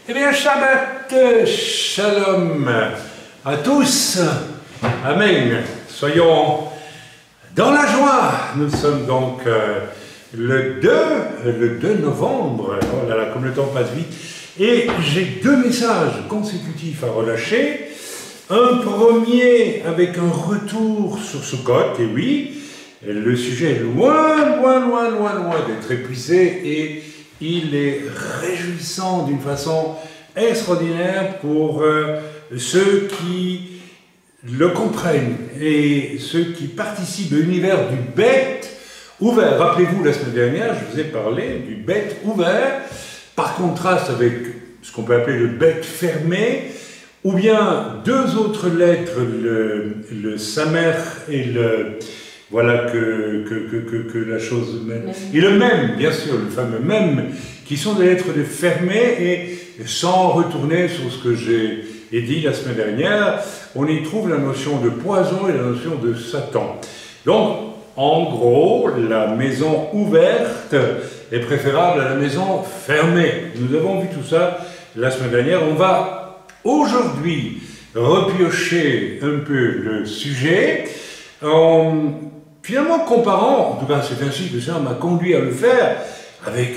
Eh bien, Shabbat Shalom à tous. Amen. Soyons dans la joie. Nous sommes donc le 2 novembre. Oh là là, comme le temps passe vite. Et j'ai deux messages consécutifs à relâcher. Un premier avec un retour sur Sukkot, et oui, le sujet est loin d'être épuisé et il est réjouissant d'une façon extraordinaire pour ceux qui le comprennent et ceux qui participent à l'univers du bête ouvert. Rappelez-vous, la semaine dernière, je vous ai parlé du bête ouvert, par contraste avec ce qu'on peut appeler le bête fermé, ou bien deux autres lettres, le Samer et le... Voilà que la chose même. Et le même, bien sûr, le fameux même, qui sont des lettres fermées, et sans retourner sur ce que j'ai dit la semaine dernière, on y trouve la notion de poison et la notion de Satan. Donc, en gros, la maison ouverte est préférable à la maison fermée. Nous avons vu tout ça la semaine dernière. On va aujourd'hui repiocher un peu le sujet en finalement comparant, en tout cas c'est ainsi que ça m'a conduit à le faire, avec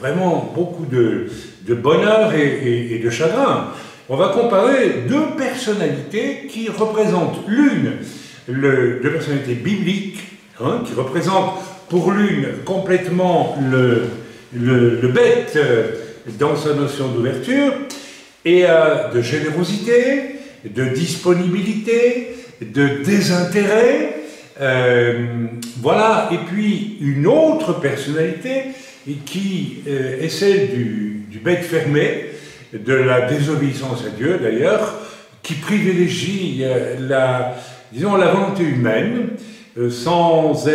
vraiment beaucoup de bonheur et de chagrin. On va comparer deux personnalités qui représentent deux personnalités bibliques, qui représentent pour l'une complètement le bête dans sa notion d'ouverture, et de générosité, de disponibilité, de désintérêt, voilà, et puis une autre personnalité qui est celle du bête fermé, de la désobéissance à Dieu d'ailleurs, qui privilégie la volonté humaine, sans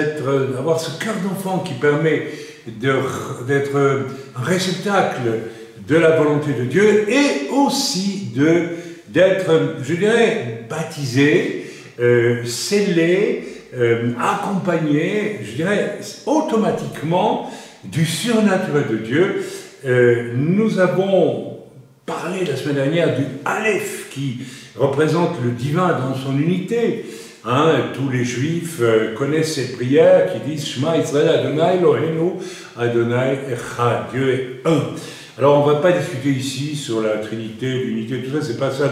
avoir ce cœur d'enfant qui permet d'être un réceptacle de la volonté de Dieu, et aussi d'être, je dirais, baptisé, scellé, accompagné, je dirais, automatiquement du surnaturel de Dieu. Nous avons parlé la semaine dernière du Aleph, qui représente le divin dans son unité. Tous les Juifs connaissent ces prières qui disent « Shema Israël Adonai Eloheinu Adonai Echad ». Dieu est un. Alors, on ne va pas discuter ici sur la Trinité, l'unité, tout ça, c'est pas ça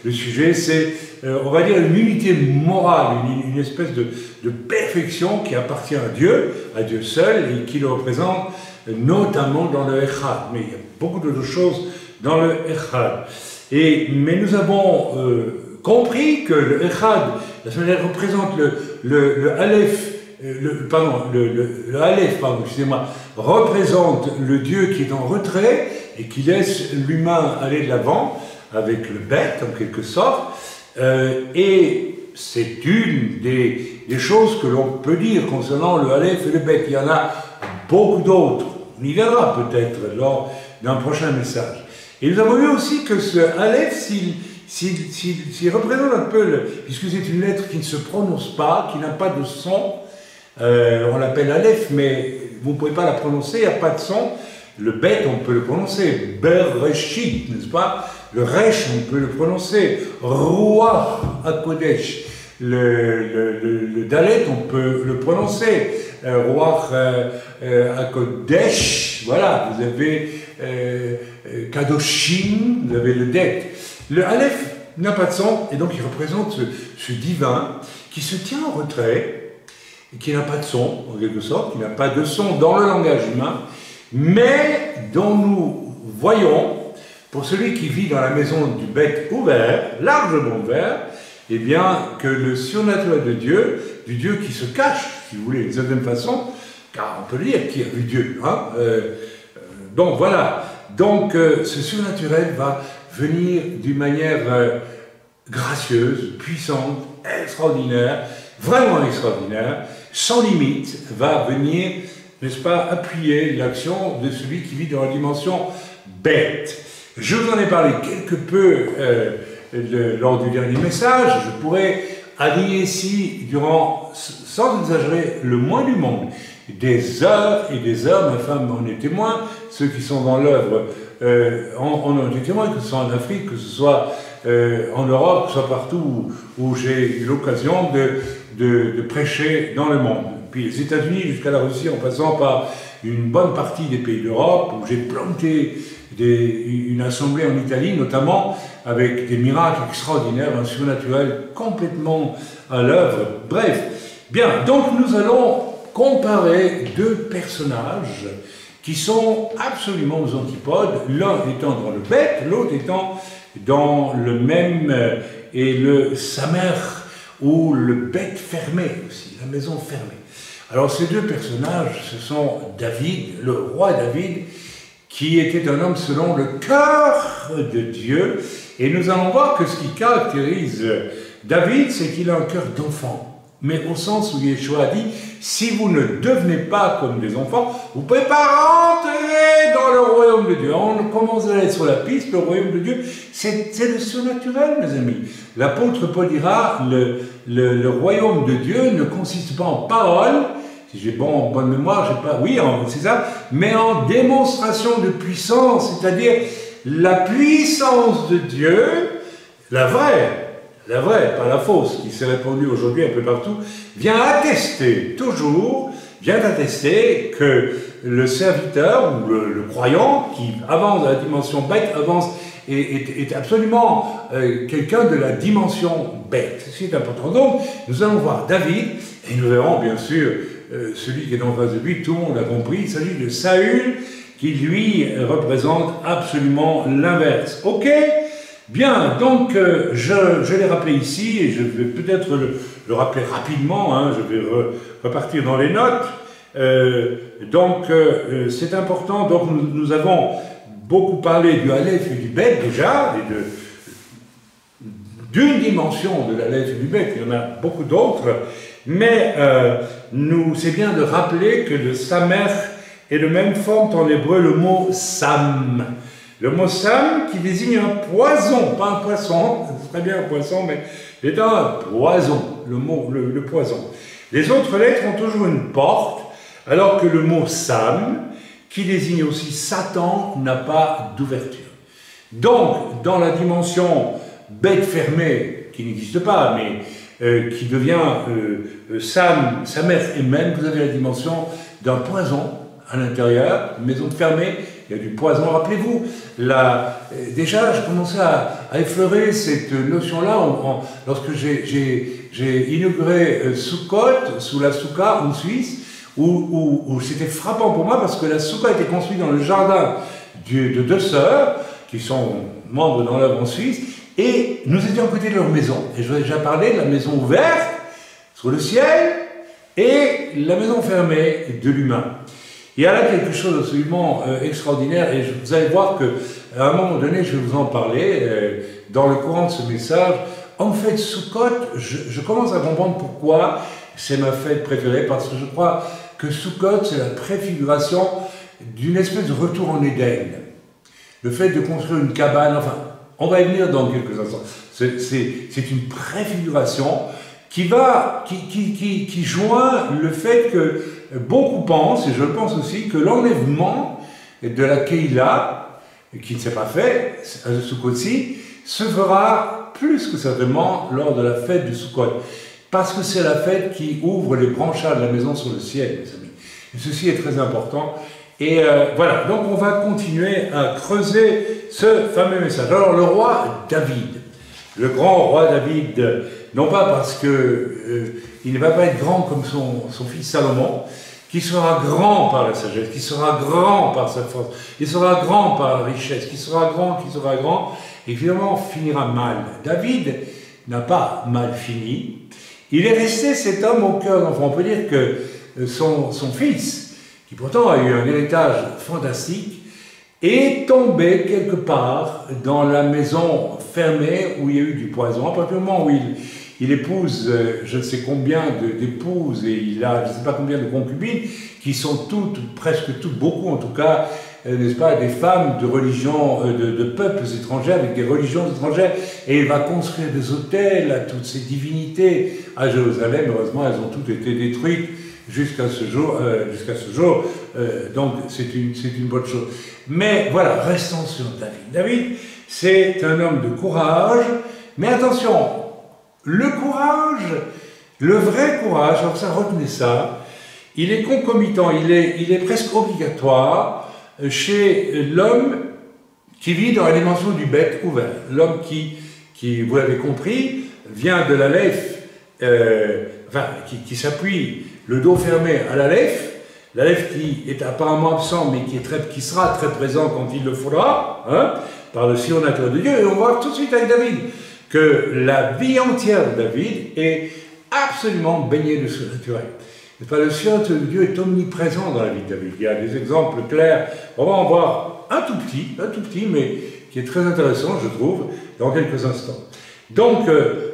le sujet, c'est, on va dire, une unité morale, une espèce de perfection qui appartient à Dieu seul, et qui le représente notamment dans le Echad. Mais il y a beaucoup d'autres choses dans le Echad. Mais nous avons compris que le Echad, la semaine dernière, représente le Aleph, le Aleph, excusez-moi, représente le Dieu qui est en retrait et qui laisse l'humain aller de l'avant avec le bête, en quelque sorte. Et c'est une des choses que l'on peut dire concernant le Aleph et le bête. Il y en a beaucoup d'autres. On y verra peut-être lors d'un prochain message. Et nous avons vu aussi que ce Aleph, s'il représente un peu, puisque c'est une lettre qui ne se prononce pas, qui n'a pas de son, on l'appelle Aleph, mais vous ne pouvez pas la prononcer, il n'y a pas de son. Le bête, on peut le prononcer. Bereshit, n'est-ce pas? Le Resh, on peut le prononcer. Ruach HaKodesh. Le Dalet, on peut le prononcer. Ruach HaKodesh. Voilà, vous avez Kadoshim, vous avez le Det. Le Aleph n'a pas de son, et donc il représente ce divin qui se tient en retrait, et qui n'a pas de son, en quelque sorte, qui n'a pas de son dans le langage humain, mais dont nous voyons, pour celui qui vit dans la maison du bête ouvert, largement ouvert, eh bien, que le surnaturel de Dieu, du Dieu qui se cache, si vous voulez, d'une certaine façon, car on peut dire qui a vu Dieu, donc voilà, donc ce surnaturel va venir d'une manière gracieuse, puissante, extraordinaire, vraiment extraordinaire, sans limite, va venir, n'est-ce pas, appuyer l'action de celui qui vit dans la dimension bête. Je vous en ai parlé quelque peu lors du dernier message. Je pourrais aligner ici, sans exagérer, le moins du monde, des heures et des heures, ma femme en est témoin, ceux qui sont dans l'œuvre en ont été témoins, que ce soit en Afrique, que ce soit en Europe, que ce soit partout où j'ai eu l'occasion de prêcher dans le monde. Puis les États-Unis jusqu'à la Russie, en passant par une bonne partie des pays d'Europe, où j'ai planté une assemblée en Italie, notamment avec des miracles extraordinaires, un surnaturel complètement à l'œuvre. Bref, bien, donc nous allons comparer deux personnages qui sont absolument aux antipodes, l'un étant dans le bête, l'autre étant dans le même et le Samer, ou le bête fermé aussi, la maison fermée. Alors ces deux personnages, ce sont David, le roi David, qui était un homme selon le cœur de Dieu, et nous allons voir que ce qui caractérise David, c'est qu'il a un cœur d'enfant. Mais au sens où Yeshua a dit, si vous ne devenez pas comme des enfants, vous ne pouvez pas rentrer dans le royaume de Dieu. On commence à aller sur la piste, le royaume de Dieu, c'est le surnaturel, mes amis. L'apôtre Paul dira, le royaume de Dieu ne consiste pas en paroles, si j'ai bonne mémoire, j'ai pas, oui, c'est ça, mais en démonstration de puissance, c'est-à-dire la puissance de Dieu, la vraie, pas la fausse, qui s'est répandue aujourd'hui un peu partout, vient attester que le serviteur ou le croyant qui avance à la dimension bête, avance est absolument quelqu'un de la dimension bête. C'est important. Donc, nous allons voir David, et nous verrons bien sûr celui qui est en face de lui, tout le monde l'a compris, il s'agit de Saül, qui lui représente absolument l'inverse. Ok ? Bien, donc je l'ai rappelé ici, et je vais peut-être le rappeler rapidement, hein, je vais repartir dans les notes. C'est important, donc nous avons beaucoup parlé du Aleph et du Bet déjà, et d'une dimension de l'Aleph et du Bet, il y en a beaucoup d'autres, mais c'est bien de rappeler que le Samer est de même forme en hébreu le mot Sam. Le mot Sam qui désigne un poison, pas un poisson, c'est très bien un poisson, mais c'est un poison, le poison. Les autres lettres ont toujours une porte, alors que le mot Sam, qui désigne aussi Satan, n'a pas d'ouverture. Donc, dans la dimension bête fermée, qui n'existe pas, mais qui devient Samer et même, vous avez la dimension d'un poison à l'intérieur, une maison fermée, il y a du poison. Rappelez-vous, déjà, je commençais à effleurer cette notion-là lorsque j'ai inauguré Sukkot, sous la Souka en Suisse, où c'était frappant pour moi parce que la Souka était construite dans le jardin de deux sœurs qui sont membres dans l'œuvre en Suisse, et nous étions à côté de leur maison. Et je vous ai déjà parlé de la maison ouverte sur le ciel et la maison fermée de l'humain. Il y a là quelque chose d'absolument extraordinaire, et vous allez voir qu'à un moment donné, je vais vous en parler dans le courant de ce message. En fait, Sukkot, je commence à comprendre pourquoi c'est ma fête préférée, parce que je crois que Sukkot, c'est la préfiguration d'une espèce de retour en Éden. Le fait de construire une cabane, enfin, on va y venir dans quelques instants. C'est une préfiguration qui joint le fait que beaucoup pensent, et je le pense aussi, que l'enlèvement de la Keïla, qui ne s'est pas fait à Sukkot-ci, se fera plus que certainement lors de la fête de Sukkot. Parce que c'est la fête qui ouvre les branchages de la maison sur le ciel, mes amis. Et ceci est très important. Et voilà, donc on va continuer à creuser ce fameux message. Alors le roi David, le grand roi David, non pas parce que il ne va pas être grand comme son fils Salomon, qui sera grand par la sagesse, qui sera grand par sa force, qui sera grand par la richesse, qui sera grand, et finalement finira mal. David n'a pas mal fini. Il est resté cet homme au cœur d'enfant. On peut dire que son fils, qui pourtant a eu un héritage fantastique, est tombé quelque part dans la maison fermée où il y a eu du poison. À partir du moment où il épouse je ne sais combien d'épouses, et il a je ne sais pas combien de concubines, qui sont presque toutes, beaucoup en tout cas, n'est-ce pas, des femmes de religions, de peuples étrangers, avec des religions étrangères, et il va construire des autels à toutes ces divinités à Jérusalem. Heureusement, elles ont toutes été détruites jusqu'à ce jour. Donc c'est une bonne chose. Mais voilà, restons sur David. David, c'est un homme de courage, mais attention, le courage, le vrai courage, alors ça, retenez ça, il est concomitant, il est presque obligatoire chez l'homme qui vit dans la dimension du bête ouvert. L'homme qui, vous l'avez compris, vient de l'Aleph, qui s'appuie le dos fermé à l'Aleph qui est apparemment absent, mais qui sera très présent quand il le faudra, hein, par le surnaturel de Dieu. Et on va voir tout de suite avec David que la vie entière de David est absolument baignée de surnaturel. Le surnaturel de Dieu est omniprésent dans la vie de David. Il y a des exemples clairs. On va en voir un tout petit, mais qui est très intéressant, je trouve, dans quelques instants. Donc,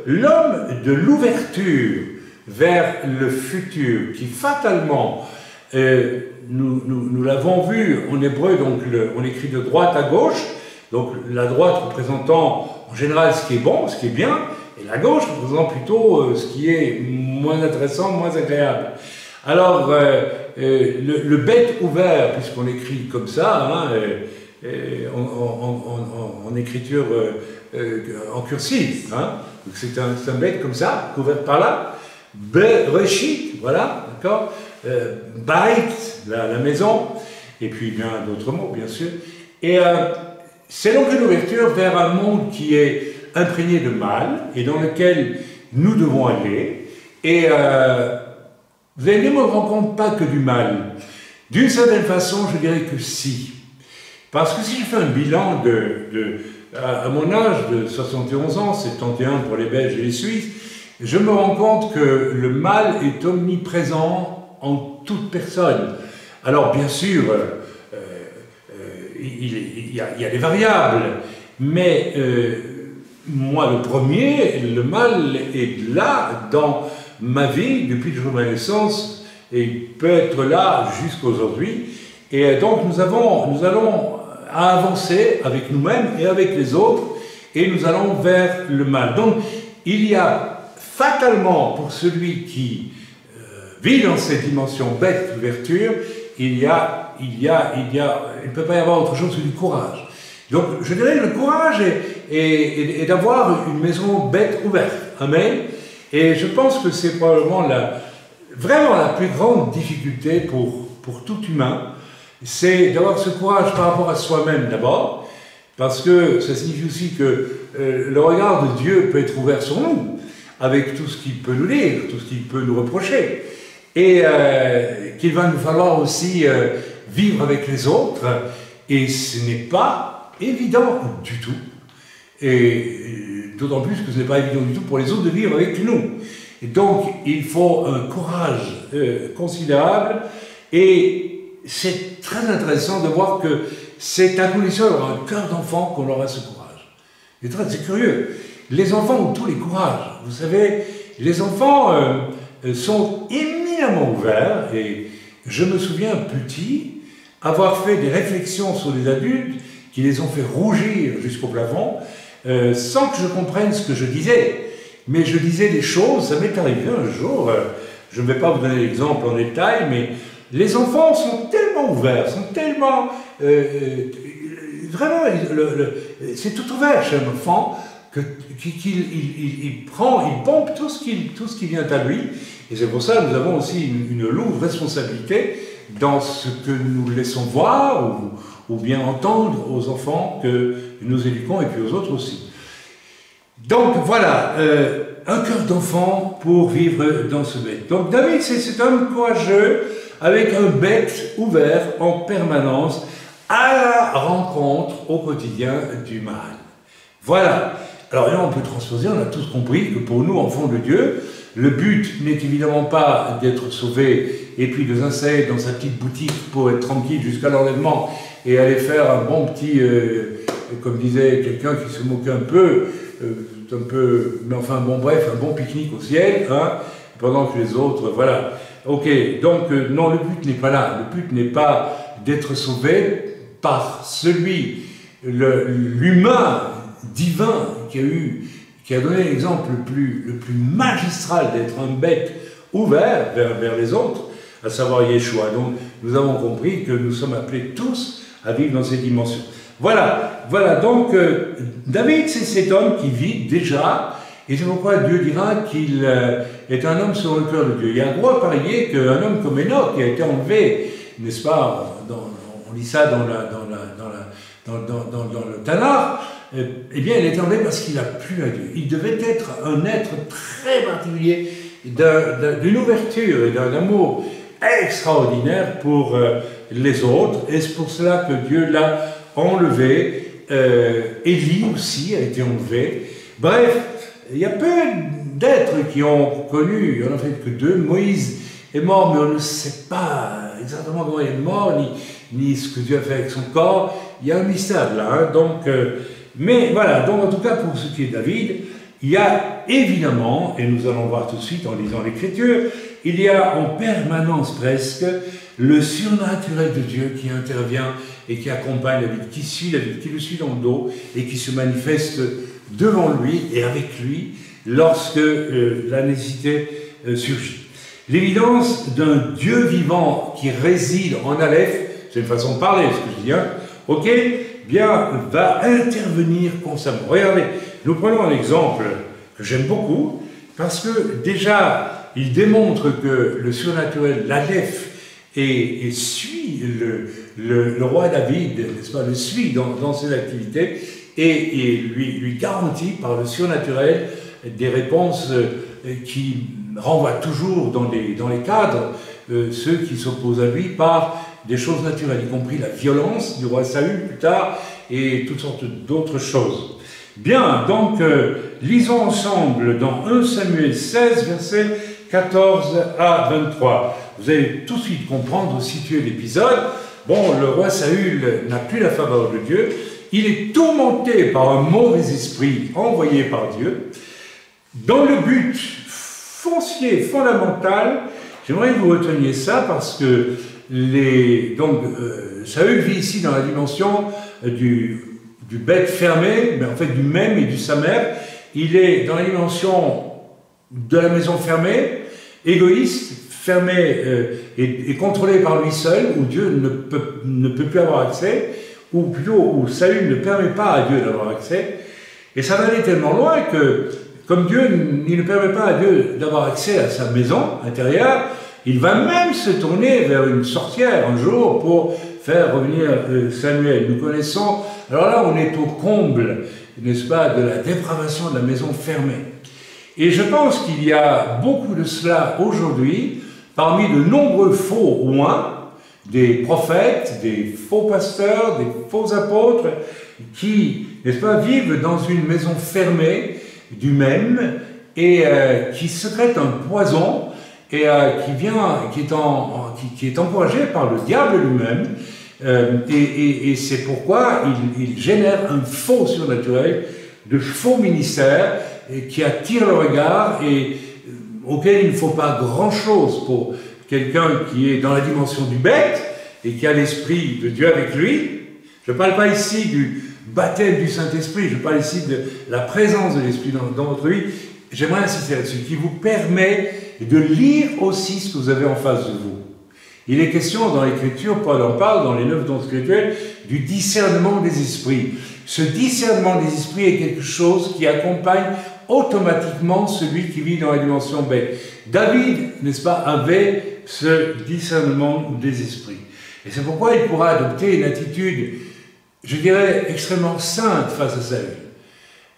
l'homme de l'ouverture vers le futur, qui fatalement, nous l'avons vu en hébreu, donc on écrit de droite à gauche, donc la droite représentant en général ce qui est bon, ce qui est bien, et la gauche représentant plutôt ce qui est moins intéressant, moins agréable. Alors, le bête ouvert, puisqu'on écrit comme ça, hein, en écriture en cursive, hein, c'est un bête comme ça, couvert par là, Bereshit, voilà, d'accord, Bait, la maison, et puis bien d'autres mots, bien sûr, et c'est donc une ouverture vers un monde qui est imprégné de mal, et dans lequel nous devons aller, et vous allez dire, on ne rencontre pas que du mal. D'une certaine façon, je dirais que si. Parce que si je fais un bilan à mon âge de 71 ans, 71 pour les Belges et les Suisses, je me rends compte que le mal est omniprésent en toute personne. Alors bien sûr, il y a des variables, mais moi le premier, le mal est là dans ma vie depuis le jour de ma naissance et il peut être là jusqu'à aujourd'hui. Et donc nous allons avancer avec nous-mêmes et avec les autres et nous allons vers le mal. Donc il y a fatalement pour celui qui vit dans cette dimension bête d'ouverture, il ne peut pas y avoir autre chose que du courage. Donc je dirais que le courage est d'avoir une maison bête ouverte. Amen. Et je pense que c'est probablement vraiment la plus grande difficulté pour tout humain, c'est d'avoir ce courage par rapport à soi-même d'abord, parce que ça signifie aussi que le regard de Dieu peut être ouvert sur nous, avec tout ce qu'il peut nous dire, tout ce qu'il peut nous reprocher, et qu'il va nous falloir aussi vivre avec les autres, et ce n'est pas évident du tout, et d'autant plus que ce n'est pas évident du tout pour les autres de vivre avec nous. Et donc, il faut un courage considérable, et c'est très intéressant de voir que c'est à condition d'avoir un cœur d'enfant qu'on aura ce courage. C'est curieux. Les enfants ont tous les courages. Vous savez, les enfants sont éminemment ouverts, et je me souviens petit avoir fait des réflexions sur des adultes qui les ont fait rougir jusqu'au plafond, sans que je comprenne ce que je disais. Mais je disais des choses, ça m'est arrivé un jour, je ne vais pas vous donner l'exemple en détail, mais les enfants sont tellement ouverts, sont tellement... vraiment, c'est tout ouvert chez un enfant, qu'il pompe tout ce qui vient à lui. Et c'est pour ça que nous avons aussi une lourde responsabilité dans ce que nous laissons voir ou bien entendre aux enfants que nous éduquons et puis aux autres aussi. Donc voilà, un cœur d'enfant pour vivre dans ce bête. Donc David, c'est cet homme courageux avec un bête ouvert en permanence à la rencontre au quotidien du mal. Voilà. Alors là, on peut transposer, on a tous compris que pour nous, enfants de Dieu, le but n'est évidemment pas d'être sauvé et puis de s'installer dans sa petite boutique pour être tranquille jusqu'à l'enlèvement et aller faire un bon petit, comme disait quelqu'un qui se moquait un peu, mais enfin bon bref, un bon pique-nique au ciel, hein, pendant que les autres, voilà. Ok, donc non, le but n'est pas là. Le but n'est pas d'être sauvé par celui, l'humain divin qui a donné l'exemple le plus magistral d'être un bête ouvert vers les autres. à savoir Yeshua. Donc nous avons compris que nous sommes appelés tous à vivre dans ces dimensions. Voilà, donc David, c'est cet homme qui vit déjà, et c'est pourquoi Dieu dira qu'il est un homme selon le cœur de Dieu. Il y a un droit à parier qu'un homme comme Enoch, qui a été enlevé, n'est-ce pas, on lit ça dans le Tanakh, eh bien, il est enlevé parce qu'il a plu à Dieu. Il devait être un être très particulier, d'une ouverture et d'un amour extraordinaire pour les autres, et c'est pour cela que Dieu l'a enlevé. Élie aussi a été enlevé. Bref, il y a peu d'êtres qui ont connu, il n'y en a fait que 2. Moïse est mort, mais on ne sait pas exactement comment il est mort, ni ce que Dieu a fait avec son corps. Il y a un mystère là, hein, donc... mais voilà, donc en tout cas pour ce qui est David, il y a évidemment, et nous allons voir tout de suite en lisant l'Écriture, il y a en permanence presque le surnaturel de Dieu qui intervient et qui accompagne David, qui le suit dans le dos et qui se manifeste devant lui et avec lui lorsque la nécessité surgit. L'évidence d'un Dieu vivant qui réside en Aleph, c'est une façon de parler ce que je dis, hein, ok, bien, va intervenir constamment. Regardez, nous prenons un exemple que j'aime beaucoup, parce que déjà, il démontre que le surnaturel, l'Aleph, et suit le roi David, n'est-ce pas, le suit dans ses activités, et lui garantit par le surnaturel des réponses qui renvoient toujours dans les cadres ceux qui s'opposent à lui par des choses naturelles, y compris la violence du roi Saül plus tard, et toutes sortes d'autres choses. Bien, donc, lisons ensemble dans 1 Samuel 16, versets 14 à 23. Vous allez tout de suite comprendre, situer l'épisode. Bon, le roi Saül n'a plus la faveur de Dieu, il est tourmenté par un mauvais esprit envoyé par Dieu, dans le but foncier, fondamental. J'aimerais que vous reteniez ça parce que Saül vit ici dans la dimension du bête fermé, mais en fait du même et du sa mère. Il est dans la dimension de la maison fermée, égoïste, fermé et contrôlé par lui seul, où Dieu ne peut plus avoir accès, ou plutôt où Saül ne permet pas à Dieu d'avoir accès. Et ça va aller tellement loin que, comme Dieu il ne permet pas à Dieu d'avoir accès à sa maison intérieure, il va même se tourner vers une sorcière un jour pour faire revenir Samuel. Nous connaissons, alors là on est au comble, n'est-ce pas, de la dépravation de la maison fermée. Et je pense qu'il y a beaucoup de cela aujourd'hui, parmi de nombreux faux rois, des prophètes, des faux pasteurs, des faux apôtres, qui, n'est-ce pas, vivent dans une maison fermée du même, et qui secrètent un poison, et qui est encouragé par le diable lui-même, et c'est pourquoi il génère un faux surnaturel, de faux ministères, qui attirent le regard et auquel il ne faut pas grand-chose pour quelqu'un qui est dans la dimension du bête et qui a l'Esprit de Dieu avec lui. Je ne parle pas ici du baptême du Saint-Esprit, je parle ici de la présence de l'Esprit dans votre vie. J'aimerais insister là-dessus, qui vous permet de lire aussi ce que vous avez en face de vous. Il est question dans l'Écriture, Paul en parle dans les 9 dons spirituels, du discernement des esprits. Ce discernement des esprits est quelque chose qui accompagne automatiquement celui qui vit dans la dimension bête. David, n'est-ce pas, avait ce discernement des esprits. Et c'est pourquoi il pourra adopter une attitude, je dirais, extrêmement sainte face à Saül.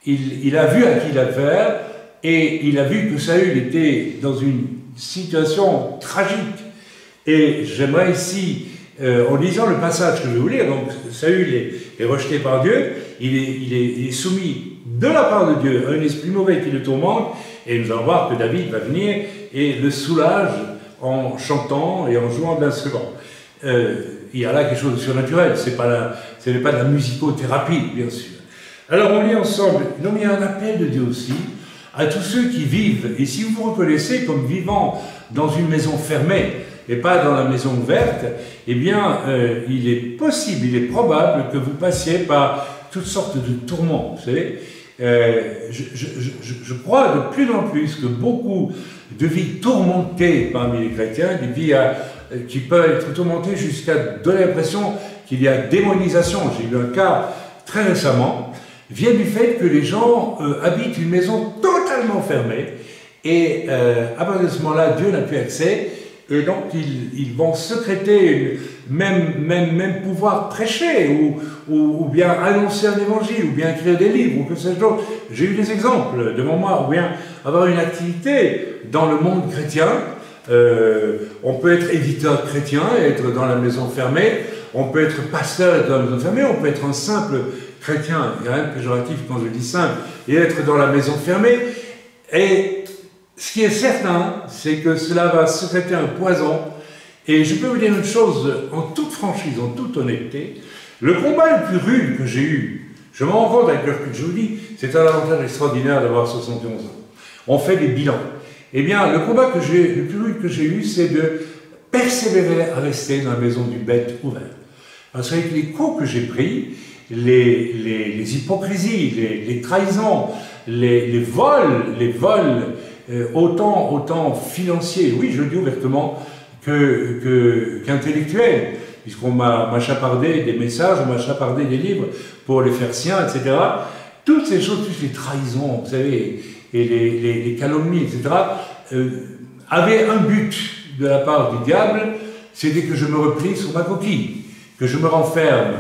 Il a vu à qui il a affaire, et il a vu que Saül était dans une situation tragique. Et j'aimerais ici, en lisant le passage que je vais vous lire, donc Saül est rejeté par Dieu, il est soumis de la part de Dieu à un esprit mauvais qui le tourmente, et nous allons voir que David va venir et le soulage en chantant et en jouant de l'instrument. Il y a là quelque chose de surnaturel, ce n'est pas de la musicothérapie, bien sûr. Alors on lit ensemble, non mais il y a un appel de Dieu aussi, à tous ceux qui vivent, et si vous vous reconnaissez comme vivant dans une maison fermée, et pas dans la maison ouverte, eh bien, il est possible, il est probable que vous passiez par toutes sortes de tourments, vous savez. Je crois de plus en plus que beaucoup de vies tourmentées parmi les chrétiens, des vies qui peuvent être tourmentés jusqu'à donner l'impression qu'il y a démonisation. J'ai eu un cas très récemment, vient du fait que les gens habitent une maison totalement fermée et à partir de ce moment-là, Dieu n'a plus accès et donc ils vont sécréter, même pouvoir prêcher ou bien annoncer un évangile ou bien écrire des livres ou que sais-je d'autre. J'ai eu des exemples devant moi, ou bien avoir une activité dans le monde chrétien. On peut être éditeur chrétien et être dans la maison fermée, on peut être pasteur et être dans la maison fermée, on peut être un simple chrétien, il n'y a rien de péjoratif quand je dis simple, et être dans la maison fermée. Et ce qui est certain, c'est que cela va sécréter un poison. Et je peux vous dire une chose en toute franchise, en toute honnêteté, le combat le plus rude que j'ai eu, je me rends compte avec le recul, je vous dis, c'est un avantage extraordinaire d'avoir 71 ans. On fait des bilans. Eh bien, le combat le plus rude que j'ai eu, c'est de persévérer à rester dans la maison du bête ouverte. Parce qu'avec les coups que j'ai pris, les hypocrisies, les trahisons, les vols, autant financiers, oui, je le dis ouvertement, qu'intellectuels, puisqu'on m'a chapardé des messages, on m'a chapardé des livres pour les faire siens, etc. Toutes ces choses, toutes les trahisons, vous savez, et les calomnies, etc., avaient un but de la part du diable, c'était que je me replie sur ma coquille, que je me renferme.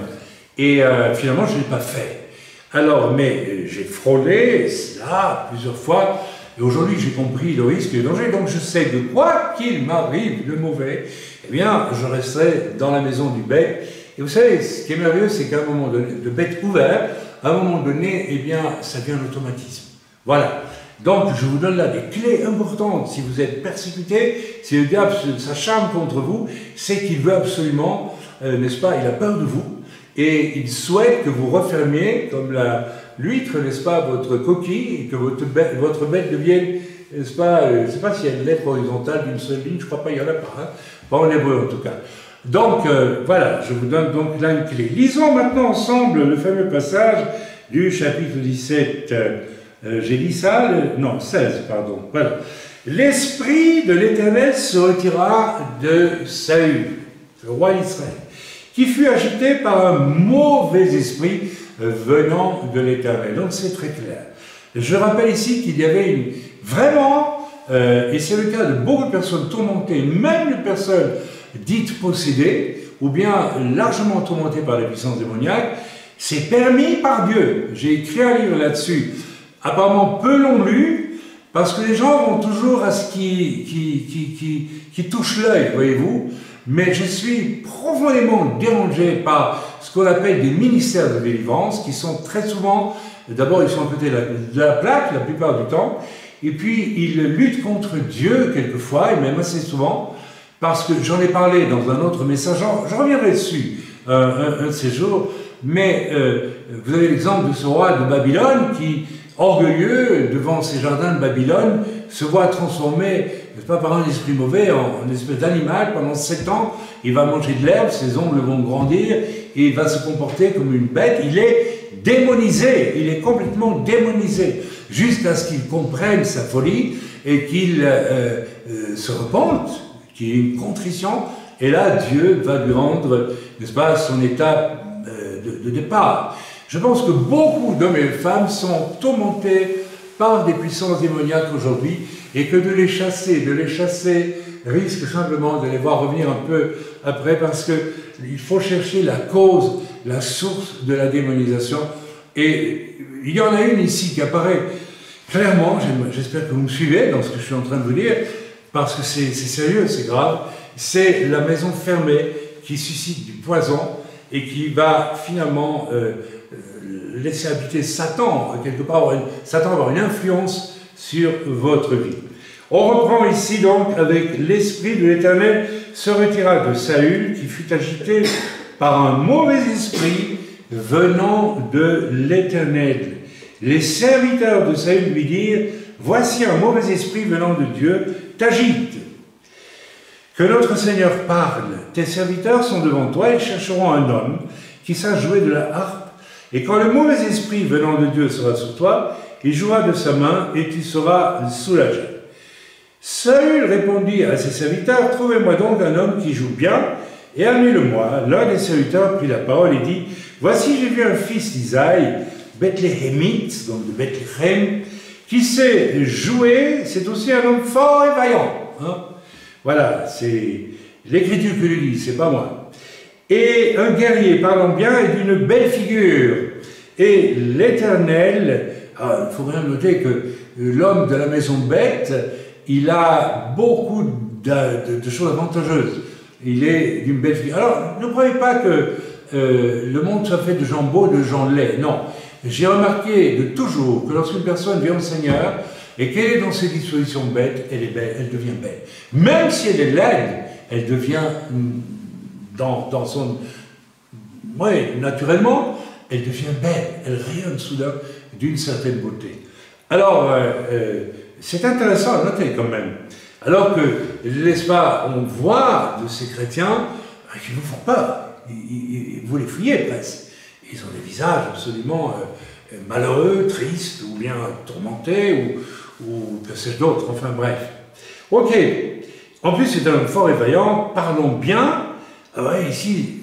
Et finalement, je ne l'ai pas fait. Alors, mais j'ai frôlé cela plusieurs fois, et aujourd'hui j'ai compris le risque et le danger, donc je sais que quoi qu'il m'arrive de mauvais, eh bien, je resterai dans la maison du bête. Et vous savez, ce qui est merveilleux, c'est qu'à un moment donné, le bête ouvert, à un moment donné, eh bien, ça devient un automatisme. Voilà. Donc, je vous donne là des clés importantes. Si vous êtes persécuté, si le diable s'acharne contre vous, c'est qu'il veut absolument, n'est-ce pas, il a peur de vous, et il souhaite que vous refermiez, comme l'huître, n'est-ce pas, votre coquille, et que votre bête devienne, n'est-ce pas, je ne sais pas s'il y a une lettre horizontale d'une seule ligne, je ne crois pas, il n'y en a pas, hein, pas en hébreu en tout cas. Donc, voilà, je vous donne donc là une clé. Lisons maintenant ensemble le fameux passage du chapitre 17. J'ai dit ça, non, 16, pardon. Voilà. L'esprit de l'Éternel se retira de Saül, le roi d'Israël, qui fut agité par un mauvais esprit venant de l'Éternel. Donc c'est très clair. Je rappelle ici qu'il y avait vraiment, et c'est le cas de beaucoup de personnes tourmentées, même de personnes dites possédées, ou bien largement tourmentées par les puissances démoniaques, c'est permis par Dieu. J'ai écrit un livre là-dessus, apparemment peu l'ont lu, parce que les gens vont toujours à ce qui touche l'œil, voyez-vous. Mais je suis profondément dérangé par ce qu'on appelle des ministères de délivrance, qui sont très souvent, d'abord ils sont à côté de la plaque la plupart du temps, et puis ils luttent contre Dieu quelquefois, et même assez souvent, parce que j'en ai parlé dans un autre message, je reviendrai dessus un de ces jours, mais vous avez l'exemple de ce roi de Babylone qui, orgueilleux devant ces jardins de Babylone, se voit transformé, n'est-ce pas, par un esprit mauvais en une espèce d'animal. Pendant 7 ans, il va manger de l'herbe, ses ongles vont grandir, et il va se comporter comme une bête. Il est démonisé, il est complètement démonisé, jusqu'à ce qu'il comprenne sa folie et qu'il se repente, qu'il y ait une contrition, et là, Dieu va lui rendre, n'est-ce pas, son état de départ. Je pense que beaucoup d'hommes et de femmes sont tourmentés par des puissances démoniaques aujourd'hui, et que de les chasser risque simplement de les voir revenir un peu après, parce qu'il faut chercher la cause, la source de la démonisation. Et il y en a une ici qui apparaît clairement, j'espère que vous me suivez dans ce que je suis en train de vous dire, parce que c'est sérieux, c'est grave, c'est la maison fermée qui suscite du poison et qui va finalement laisser habiter Satan, quelque part, Satan va avoir une influence sur votre vie. On reprend ici donc avec l'esprit de l'Éternel se retira de Saül, qui fut agité par un mauvais esprit venant de l'Éternel. Les serviteurs de Saül lui dirent: voici un mauvais esprit venant de Dieu t'agite. Que notre Seigneur parle. Tes serviteurs sont devant toi, ils chercheront un homme qui sache jouer de la harpe. Et quand le mauvais esprit venant de Dieu sera sur toi, il jouera de sa main et tu seras soulagé. Saül répondit à ses serviteurs, « Trouvez-moi donc un homme qui joue bien, et amenez-le-moi. » L'un des serviteurs prit la parole et dit, « Voici, j'ai vu un fils d'Isaïe, Bethléemite, donc de Bethléem, qui sait jouer, c'est aussi un homme fort et vaillant. Hein. » Voilà, c'est l'Écriture qui le dit, c'est pas moi. Et un guerrier parlant bien et d'une belle figure. Et l'Éternel, il faut bien noter que l'homme de la maison Beth, il a beaucoup de choses avantageuses. Il est d'une belle figure. Alors, ne croyez pas que le monde soit fait de gens beaux, de gens laids. Non. J'ai remarqué de toujours que lorsqu'une personne vient au Seigneur et qu'elle est dans ses dispositions bêtes, elle est belle, elle devient belle. Même si elle est laide, elle devient dans son... Oui, naturellement, elle devient belle. Elle rayonne soudain d'une certaine beauté. Alors, c'est intéressant à noter quand même. Alors que, n'est-ce pas, on voit de ces chrétiens qui nous font peur. Vous les fouillez presque. Ils ont des visages absolument malheureux, tristes, ou bien tourmentés, ou que sais-je d'autre, enfin bref. Ok. En plus, c'est un homme fort et vaillant, parlons bien. Ah ouais, ici,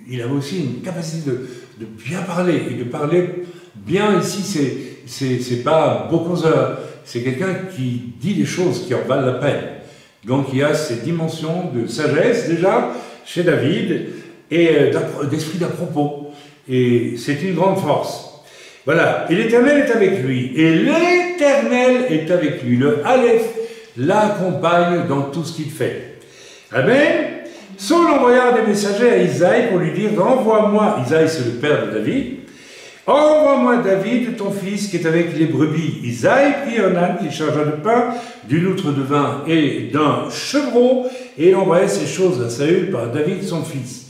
il a aussi une capacité de bien parler, et de parler bien ici, c'est pas beau causeur, c'est quelqu'un qui dit des choses qui en valent la peine. Donc il y a cette dimension de sagesse déjà chez David et d'esprit d'à propos. Et c'est une grande force. Voilà. Et l'Éternel est avec lui. Et l'Éternel est avec lui. Le Aleph l'accompagne dans tout ce qu'il fait. Amen. Saul envoya des messagers à Isaïe pour lui dire, envoie-moi, Isaïe c'est le père de David, envoie-moi David, ton fils, qui est avec les brebis. Isaïe prit un âne qui chargea de pain, d'une outre de vin et d'un chevreau, et il envoya ces choses à Saül par David son fils.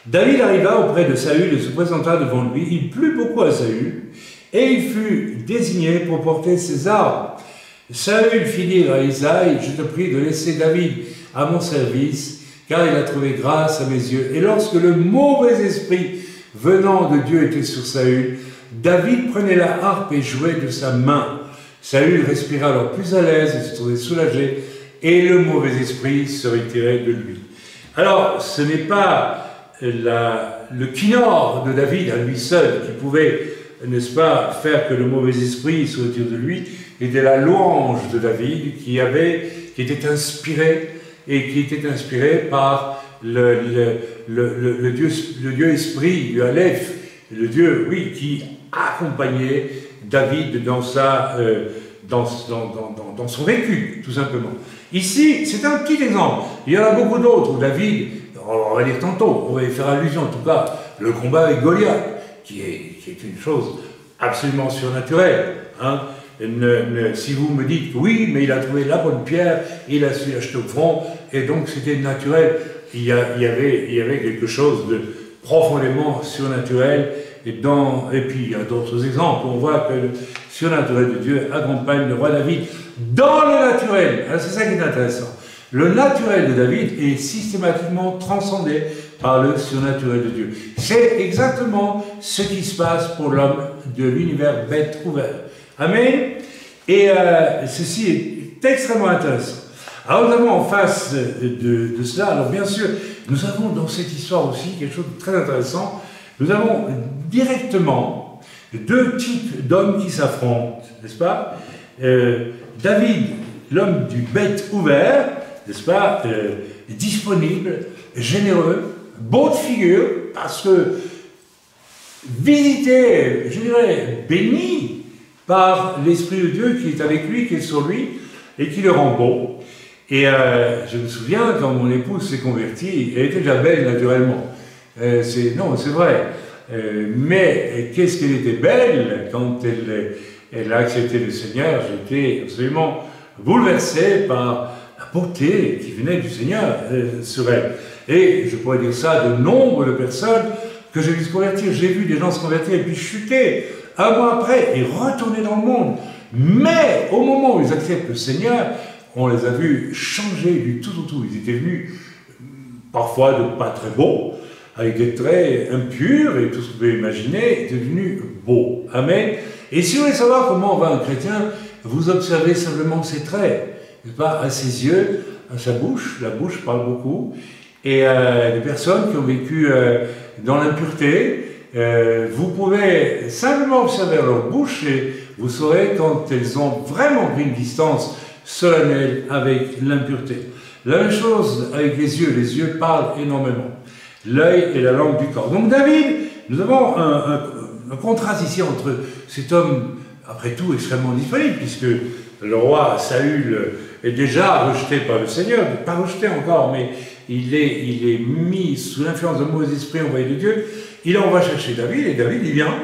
David arriva auprès de Saül et se présenta devant lui. Il plut beaucoup à Saül, et il fut désigné pour porter ses armes. Saül fit dire à Isaïe, je te prie de laisser David à mon service, car il a trouvé grâce à mes yeux. Et lorsque le mauvais esprit venant de Dieu était sur Saül, David prenait la harpe et jouait de sa main. Saül respira alors plus à l'aise et se trouvait soulagé, et le mauvais esprit se retirait de lui. Alors, ce n'est pas le kinor de David à lui seul qui pouvait, n'est-ce pas, faire que le mauvais esprit se retire de lui, était la louange de David qui était inspirée et qui était inspiré par le Dieu esprit, le Aleph, le Dieu, oui, qui accompagnait David dans son vécu, tout simplement. Ici, c'est un petit exemple. Il y en a beaucoup d'autres où David, on va dire tantôt, on va y faire allusion, en tout cas, le combat avec Goliath, qui est une chose absolument surnaturelle, hein. Si vous me dites oui, mais il a trouvé la bonne pierre, il a su acheter au front, et donc c'était naturel, il y avait quelque chose de profondément surnaturel, et puis il y a d'autres exemples, on voit que le surnaturel de Dieu accompagne le roi David dans le naturel. C'est ça qui est intéressant. Le naturel de David est systématiquement transcendé par le surnaturel de Dieu. C'est exactement ce qui se passe pour l'homme de l'univers bête ouvert. Amen. Et ceci est extrêmement intéressant. Alors nous avons en face de cela, alors bien sûr, nous avons dans cette histoire aussi quelque chose de très intéressant. Nous avons directement deux types d'hommes qui s'affrontent, n'est-ce pas? David, l'homme du bête ouvert, n'est-ce pas, disponible, généreux, beau de figure, parce que visité, je dirais, béni par l'Esprit de Dieu qui est avec lui, qui est sur lui, et qui le rend beau. Et je me souviens, quand mon épouse s'est convertie, elle était déjà belle naturellement. Non, c'est vrai. Mais qu'est-ce qu'elle était belle quand elle a accepté le Seigneur. J'étais absolument bouleversé par la beauté qui venait du Seigneur sur elle. Et je pourrais dire ça de nombre de personnes que j'ai vu se convertir. J'ai vu des gens se convertir et puis chuter un mois après et retourner dans le monde. Mais au moment où ils acceptent le Seigneur, on les a vus changer du tout au tout. Ils étaient venus parfois de pas très beaux, avec des traits impurs et tout ce que vous pouvez imaginer, étaient devenus beaux. Amen. Et si vous voulez savoir comment va un chrétien, vous observez simplement ses traits. n'est-ce pas, à ses yeux, à sa bouche. La bouche parle beaucoup. Et les personnes qui ont vécu dans l'impureté, vous pouvez simplement observer leur bouche et vous saurez quand elles ont vraiment pris une distance solennelle avec l'impureté. La même chose avec les yeux parlent énormément. L'œil est la langue du corps. Donc David, nous avons un contraste ici entre cet homme, après tout, extrêmement disponible, puisque le roi Saül est déjà rejeté par le Seigneur, pas rejeté encore, mais il est mis sous l'influence d'un mauvais esprit envoyé de Dieu. Il envoie chercher David, et David, il vient,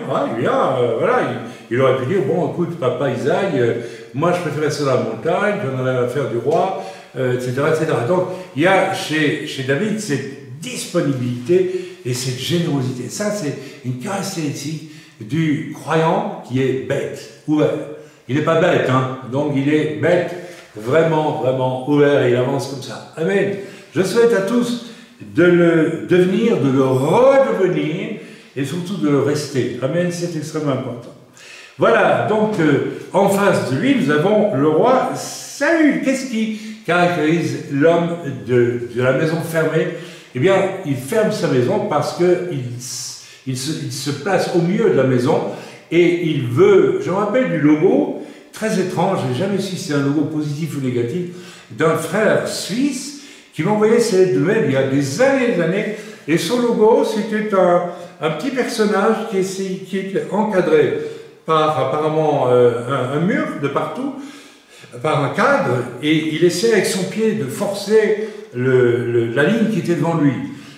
il aurait pu dire, bon, écoute, papa Isaïe, moi je préférais ça à la montagne, j'en avais affaire du roi, etc., etc. Donc, il y a chez David cette disponibilité et cette générosité. Ça, c'est une caractéristique du croyant qui est bête, ouvert. Il n'est pas bête, hein, donc il est bête, vraiment, vraiment ouvert, et il avance comme ça. Amen. Je souhaite à tous de le devenir, de le redevenir, et surtout de le rester. Amen, c'est extrêmement important. Voilà, donc en face de lui, nous avons le roi Saül. Qu'est-ce qui caractérise l'homme de la maison fermée? Eh bien, il ferme sa maison parce qu'il se place au milieu de la maison et il veut, je me rappelle du logo, très étrange, je n'ai jamais su si c'est un logo positif ou négatif, d'un frère suisse qui m'a envoyé ces lettres de mail il y a des années, et son logo, c'était un petit personnage qui était encadré par apparemment un mur de partout, par un cadre, et il essayait avec son pied de forcer la ligne qui était devant lui.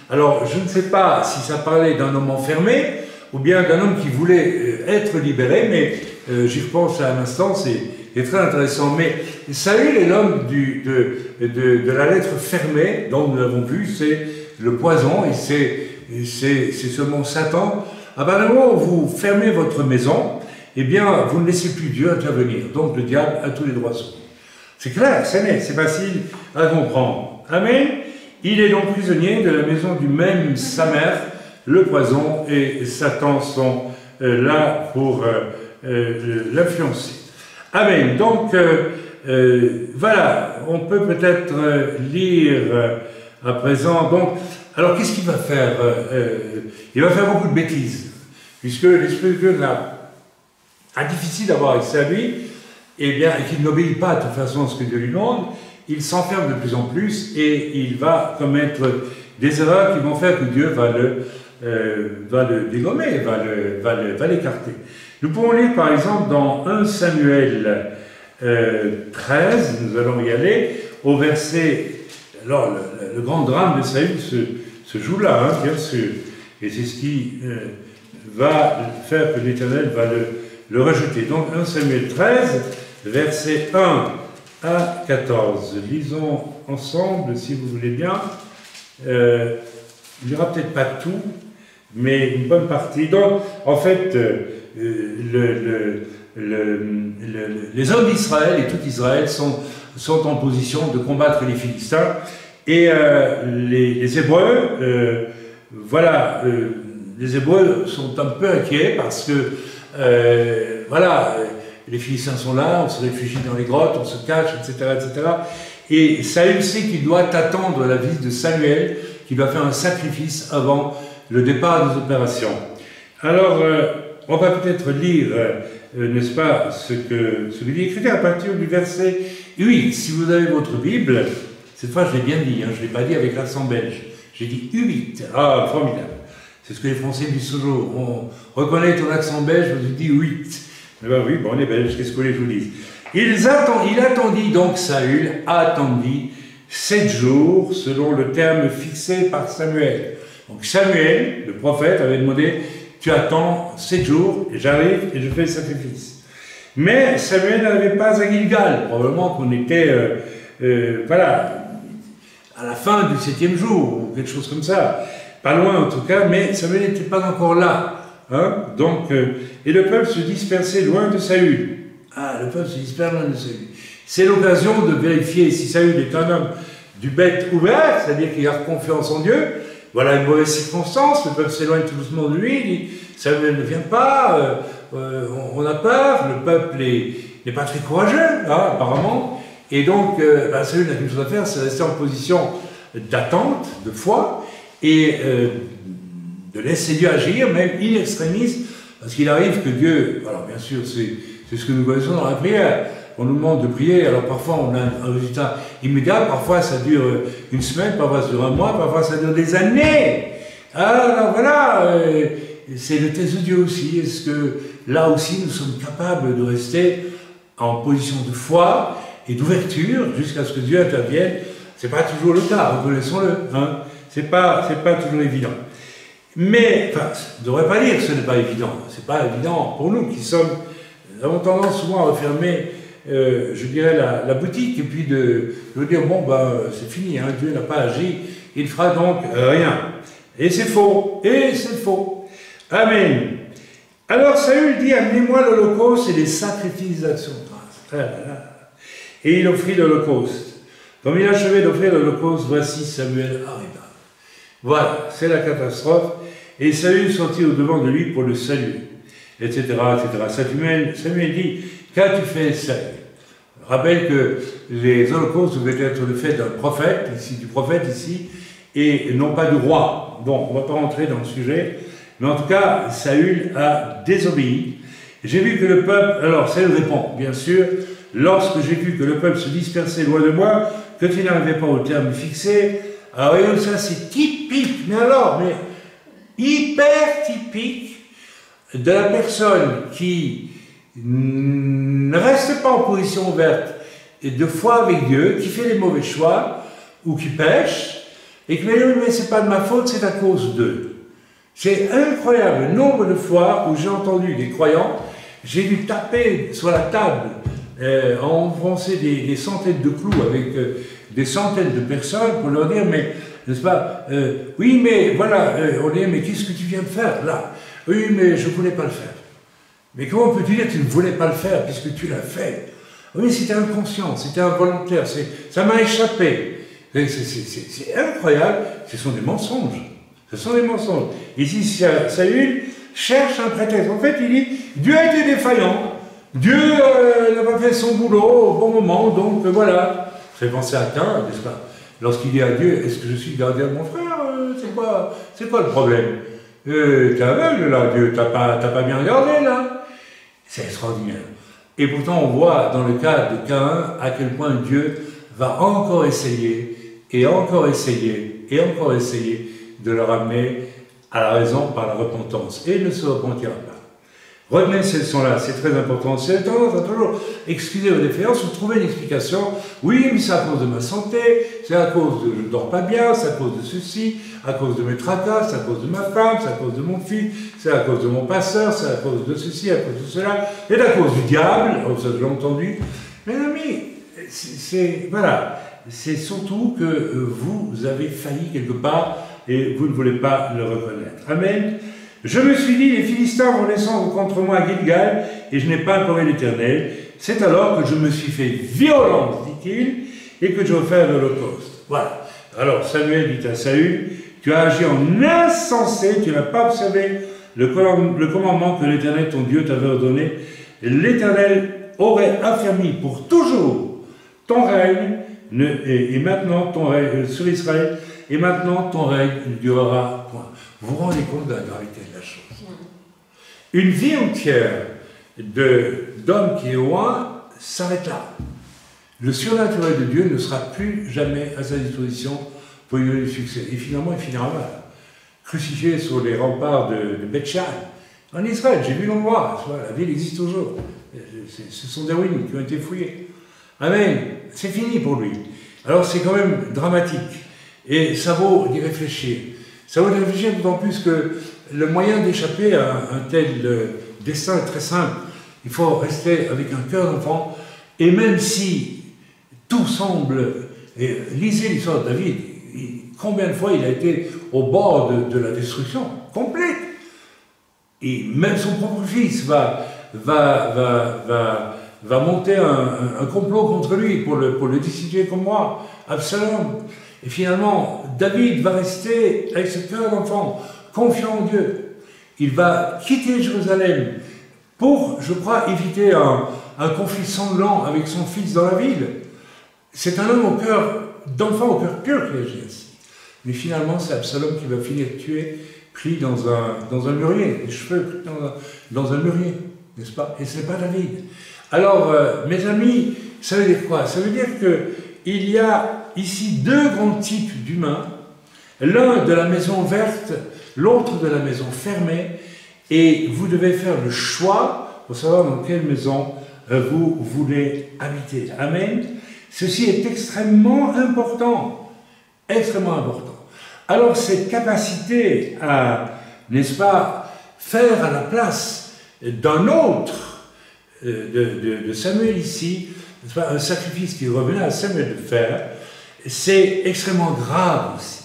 Alors, je ne sais pas si ça parlait d'un homme enfermé, ou bien d'un homme qui voulait être libéré, mais j'y repense à un instant, c'est très intéressant. Mais Saül est l'homme de la lettre fermée, dont nous l'avons vu, c'est le poison, et c'est seulement Satan. À partir du moment où vous fermez votre maison, eh bien, vous ne laissez plus Dieu intervenir. Donc, le diable a tous les droits sur vous. C'est clair, c'est net, c'est facile à comprendre. Amen. Il est donc prisonnier de la maison du même sa mère. Le poison et Satan sont là pour l'influencer. Amen. Donc, voilà, on peut peut-être lire à présent. Donc, alors, qu'est-ce qu'il va faire? Il va faire beaucoup de bêtises, puisque l'Esprit de Dieu a difficile d'avoir accès à lui, et bien, et qu'il n'obéit pas de toute façon à ce que Dieu lui demande, il s'enferme de plus en plus et il va commettre des erreurs qui vont faire que Dieu va le dégommer, va l'écarter. Nous pouvons lire par exemple dans 1 Samuel 13, nous allons y aller, au verset. Alors, le grand drame de Saül se joue là, hein, bien sûr, et c'est ce qui va faire que l'Éternel va le rejeter. Donc 1 Samuel 13, versets 1 à 14. Lisons ensemble, si vous voulez bien. Il n'y aura peut-être pas tout, mais une bonne partie. Donc, en fait, les hommes d'Israël et tout Israël sont en position de combattre les Philistins. Et les Hébreux, les Hébreux sont un peu inquiets parce que, les Philistins sont là, on se réfugie dans les grottes, on se cache, etc., etc. Et Saül sait qu'il doit attendre la visite de Samuel, qui doit faire un sacrifice avant le départ des opérations. Alors, on va peut-être lire, n'est-ce pas, ce que dit écrit à partir du verset 8. Si vous avez votre Bible, cette fois je l'ai bien dit, hein, je ne l'ai pas dit avec l'accent belge, j'ai dit 8. Ah, formidable. C'est ce que les Français disent toujours. On reconnaît ton accent belge, on dit 8. Eh bien oui, bon, on est belge, qu'est-ce que vous voulez que je vous dise? Il attendit donc, Saül attendit 7 jours, selon le terme fixé par Samuel. Donc Samuel, le prophète, avait demandé, tu attends 7 jours, et j'arrive et je fais le sacrifice. Mais Samuel n'arrivait pas à Gilgal, probablement qu'on était, à la fin du 7e jour, ou quelque chose comme ça. Pas loin en tout cas, mais Samuel n'était pas encore là. Hein? Donc, et le peuple se dispersait loin de Saül. Ah, le peuple se disperse loin de Saül. C'est l'occasion de vérifier si Saül est un homme du bête ouvert, c'est-à-dire qu'il a confiance en Dieu. Voilà une mauvaise circonstance, le peuple s'éloigne tout doucement de lui, il dit Samuel ne vient pas, on a peur, le peuple n'est pas très courageux, hein, apparemment. Et donc, Saül n'a qu'une chose à faire, c'est rester en position d'attente, de foi, et de laisser Dieu agir, même in extremis, parce qu'il arrive que Dieu, alors bien sûr, c'est ce que nous connaissons dans la prière, on nous demande de prier, alors parfois on a un résultat immédiat, parfois ça dure une semaine, parfois ça dure un mois, parfois ça dure des années. Alors voilà, c'est le test de Dieu aussi. Est-ce que là aussi nous sommes capables de rester en position de foi et d'ouverture jusqu'à ce que Dieu intervienne? C'est pas toujours le cas, reconnaissons-le. Hein. C'est pas toujours évident. Mais, enfin, je ne devrais pas dire que ce n'est pas évident. C'est pas évident pour nous qui sommes, nous avons tendance souvent à refermer, je dirais, la boutique et puis de dire bon c'est fini, hein, Dieu n'a pas agi, il fera donc rien. Et c'est faux, et c'est faux. Amen. Alors Saül dit, amenez-moi l'holocauste et les sacrifices d'action de grâce. Et il offrit l'holocauste. Comme il achevait d'offrir l'holocauste, voici Samuel arriva. Voilà, c'est la catastrophe. Et Saül sortit au-devant de lui pour le saluer, etc., etc. Samuel dit, qu'as-tu fait, Saül? Rappelle que les holocaustes devaient être le fait d'un prophète, du prophète ici, et non pas du roi. Bon, on ne va pas rentrer dans le sujet, mais en tout cas, Saül a désobéi. J'ai vu que le peuple, alors Saül répond, bien sûr, lorsque j'ai vu que le peuple se dispersait loin de moi, que tu n'arrivais pas au terme fixé, alors voyons, ça c'est typique, mais hyper typique de la personne qui ne reste pas en position ouverte et de foi avec Dieu, qui fait les mauvais choix ou qui pêche, et qui me dit mais c'est pas de ma faute, c'est à cause d'eux. C'est incroyable le nombre de fois où j'ai entendu des croyants, j'ai dû taper sur la table, enfoncer des centaines de clous avec des centaines de personnes pour leur dire mais n'est-ce pas, oui mais voilà, on dit mais qu'est-ce que tu viens de faire là? Oui mais je ne voulais pas le faire. Mais comment peux-tu dire que tu ne voulais pas le faire puisque tu l'as fait? Oui, c'était inconscient, c'était involontaire, ça m'a échappé. C'est incroyable, ce sont des mensonges. Ce sont des mensonges. Ici, Saül cherche un prétexte. En fait, il dit, Dieu a été défaillant, Dieu n'a pas fait son boulot au bon moment, donc voilà. Ça fait penser à Cain, n'est-ce pas? Lorsqu'il dit à Dieu, est-ce que je suis gardien de mon frère? C'est quoi le problème? T'es aveugle là, Dieu, t'as pas bien regardé là? C'est extraordinaire. Et pourtant, on voit dans le cas de Cain à quel point Dieu va encore essayer, et encore essayer, et encore essayer de le ramener à la raison par la repentance. Et il ne se repentira pas. Retenez ces leçons-là, c'est très important. C'est tendance à toujours excuser vos défaillances ou trouver une explication. Oui, mais c'est à cause de ma santé, c'est à cause de je ne dors pas bien, c'est à cause de ceci, à cause de mes tracas, c'est à cause de ma femme, c'est à cause de mon fils, c'est à cause de mon pasteur, c'est à cause de ceci, à cause de cela, et à cause du diable, oh, ça je l'ai entendu. Mes amis, voilà, c'est surtout que vous avez failli quelque part et vous ne voulez pas le reconnaître. Amen. Je me suis dit, les Philistins vont descendre contre moi à Gilgal, et je n'ai pas imploré l'Éternel. C'est alors que je me suis fait violence, dit-il, et que je refais l'Holocauste. Voilà. Alors Samuel dit à Saül, tu as agi en insensé, tu n'as pas observé le commandement que l'Éternel, ton Dieu, t'avait ordonné. L'Éternel aurait affermi pour toujours ton règne, et maintenant ton règne sur Israël, et maintenant ton règne ne durera point. Vous vous rendez compte de la gravité de la chose? Une vie entière d'homme qui est loin s'arrête là. Le surnaturel de Dieu ne sera plus jamais à sa disposition pour lui donner du succès. Et finalement, il finira mal. Crucifié sur les remparts de Beth-Shan, en Israël. J'ai vu l'endroit, la ville existe toujours. Ce sont des ruines qui ont été fouillées. Amen. C'est fini pour lui. Alors c'est quand même dramatique. Et ça vaut d'y réfléchir. Ça vaut d'y réfléchir d'autant plus que le moyen d'échapper à un tel destin est très simple. Il faut rester avec un cœur d'enfant. Et même si tout semble... Et lisez l'histoire de David. Combien de fois il a été au bord de la destruction complète. Et même son propre fils va monter un complot contre lui pour le destituer comme moi, Absalom. Et finalement, David va rester avec ce cœur d'enfant, confiant en Dieu. Il va quitter Jérusalem pour, je crois, éviter un conflit sanglant avec son fils dans la ville. c'est un homme d'enfant au cœur pur qui agit ainsi. Mais finalement, c'est Absalom qui va finir tué, pris dans un mûrier, les cheveux pris dans un mûrier, n'est-ce pas? Et ce n'est pas David. Alors, mes amis, ça veut dire quoi? Ça veut dire qu'il y a ici deux grands types d'humains, l'un de la maison verte, l'autre de la maison fermée, et vous devez faire le choix pour savoir dans quelle maison vous voulez habiter. Amen. Ceci est extrêmement important. Extrêmement important. Alors, cette capacité à, n'est-ce pas, faire à la place d'un autre, de Samuel ici, n'est-ce pas, un sacrifice qui revenait à Samuel de faire, c'est extrêmement grave aussi.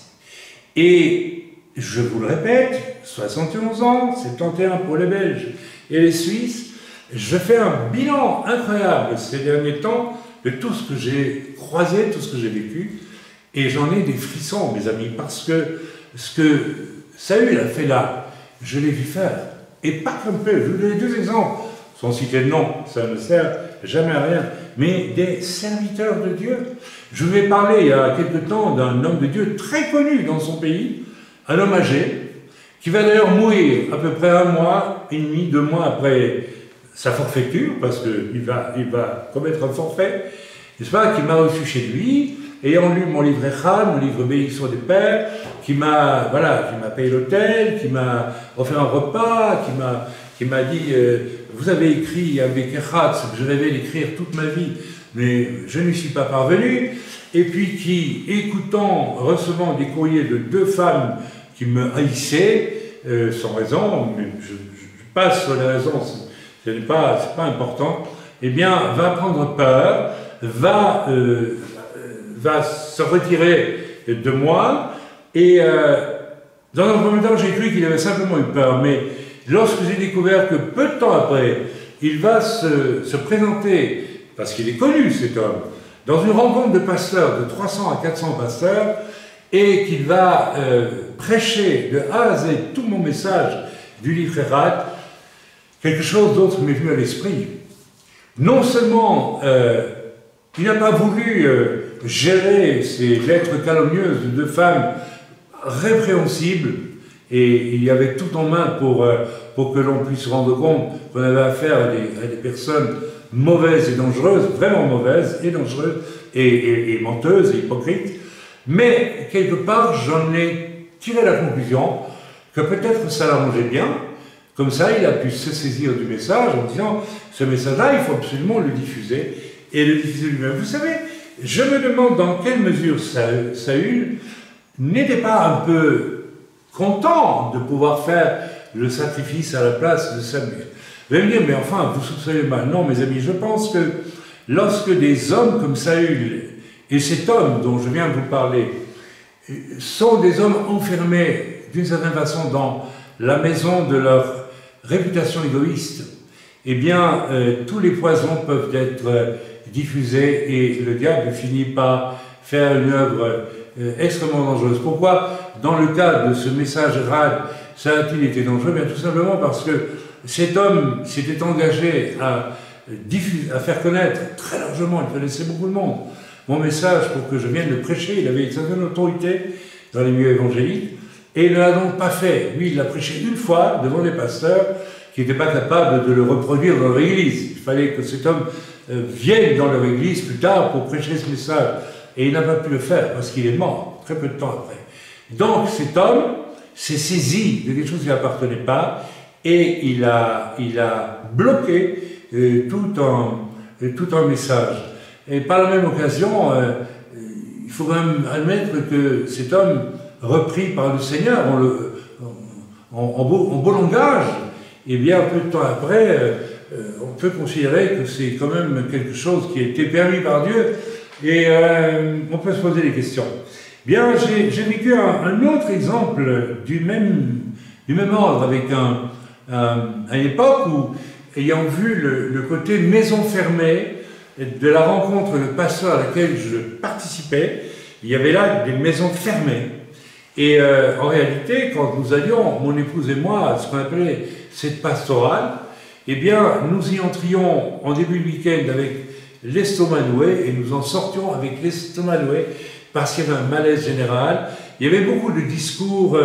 Et je vous le répète, 71 ans, 71 pour les Belges et les Suisses, je fais un bilan incroyable ces derniers temps de tout ce que j'ai croisé, tout ce que j'ai vécu, et j'en ai des frissons, mes amis, parce que ce que Saül a fait là, je l'ai vu faire, et pas qu'un peu. Je vous donne deux exemples, sans citer de nom, ça ne sert jamais à rien, mais des serviteurs de Dieu. Je vais parler il y a quelque temps d'un homme de Dieu très connu dans son pays, un homme âgé, qui va d'ailleurs mourir à peu près 1 mois et demi, 2 mois après sa forfaiture, parce qu'il va commettre un forfait, n'est-ce pas, qui m'a reçu chez lui, ayant lu mon livre Echad, mon livre Bénédiction des Pères, qui m'a payé l'hôtel, qui m'a offert un repas, qui m'a dit vous avez écrit avec Echad ce que je rêvais d'écrire toute ma vie, mais je n'y suis pas parvenu, et puis qui, recevant des courriers de 2 femmes qui me haïssaient, sans raison, mais je passe sur les raisons, ce n'est pas important, eh bien, va prendre peur, va se retirer de moi, et dans un premier temps, j'ai cru qu'il avait simplement eu peur, mais lorsque j'ai découvert que peu de temps après, il va se présenter, parce qu'il est connu cet homme, dans une rencontre de pasteurs, de 300 à 400 pasteurs, et qu'il va prêcher de A à Z tout mon message du livre Echad, quelque chose d'autre m'est venu à l'esprit. Non seulement il n'a pas voulu gérer ces lettres calomnieuses de 2 femmes répréhensibles, et il y avait tout en main pour que l'on puisse se rendre compte qu'on avait affaire à des personnes mauvaises et dangereuses, vraiment mauvaises et dangereuses, et menteuses et hypocrites. Mais quelque part, j'en ai tiré la conclusion que peut-être ça l'arrangeait bien. Comme ça, il a pu se saisir du message en disant ce message-là, il faut absolument le diffuser et le diffuser lui-même. Vous savez, je me demande dans quelle mesure Saül n'était pas un peu content de pouvoir faire le sacrifice à la place de Samuel. Vous allez me dire, mais enfin, vous soupçonnez mal. Non, mes amis, je pense que lorsque des hommes comme Saül et cet homme dont je viens de vous parler sont des hommes enfermés d'une certaine façon dans la maison de leur réputation égoïste, eh bien, tous les poisons peuvent être diffusés et le diable finit par faire une œuvre extrêmement dangereuse. Pourquoi, dans le cas de ce message Echad, ça a-t-il été dangereux? Bien, tout simplement parce que cet homme s'était engagé à faire connaître très largement, il connaissait beaucoup de monde, mon message pour que je vienne le prêcher. Il avait une certaine autorité dans les milieux évangéliques, et il ne l'a donc pas fait. Lui, il l'a prêché une fois devant des pasteurs qui n'étaient pas capables de le reproduire dans leur église. Il fallait que cet homme vienne dans leur église plus tard pour prêcher ce message. Et il n'a pas pu le faire parce qu'il est mort très peu de temps après. Donc cet homme s'est saisi de quelque chose qui ne lui appartenait pas, et il a bloqué tout un message. Et par la même occasion, il faut quand même admettre que cet homme, repris par le Seigneur en beau langage, et bien peu de temps après, on peut considérer que c'est quand même quelque chose qui a été permis par Dieu, et on peut se poser des questions. Bien, j'ai vécu un autre exemple du même ordre, avec à l'époque où, ayant vu le côté maison fermée de la rencontre de pasteurs à laquelle je participais, il y avait là des maisons fermées. Et en réalité, quand nous allions, mon épouse et moi, à ce qu'on appelait cette pastorale, eh bien, nous y entrions en début de week-end avec l'estomac noué, et nous en sortions avec l'estomac noué, parce qu'il y avait un malaise général. Il y avait beaucoup de discours,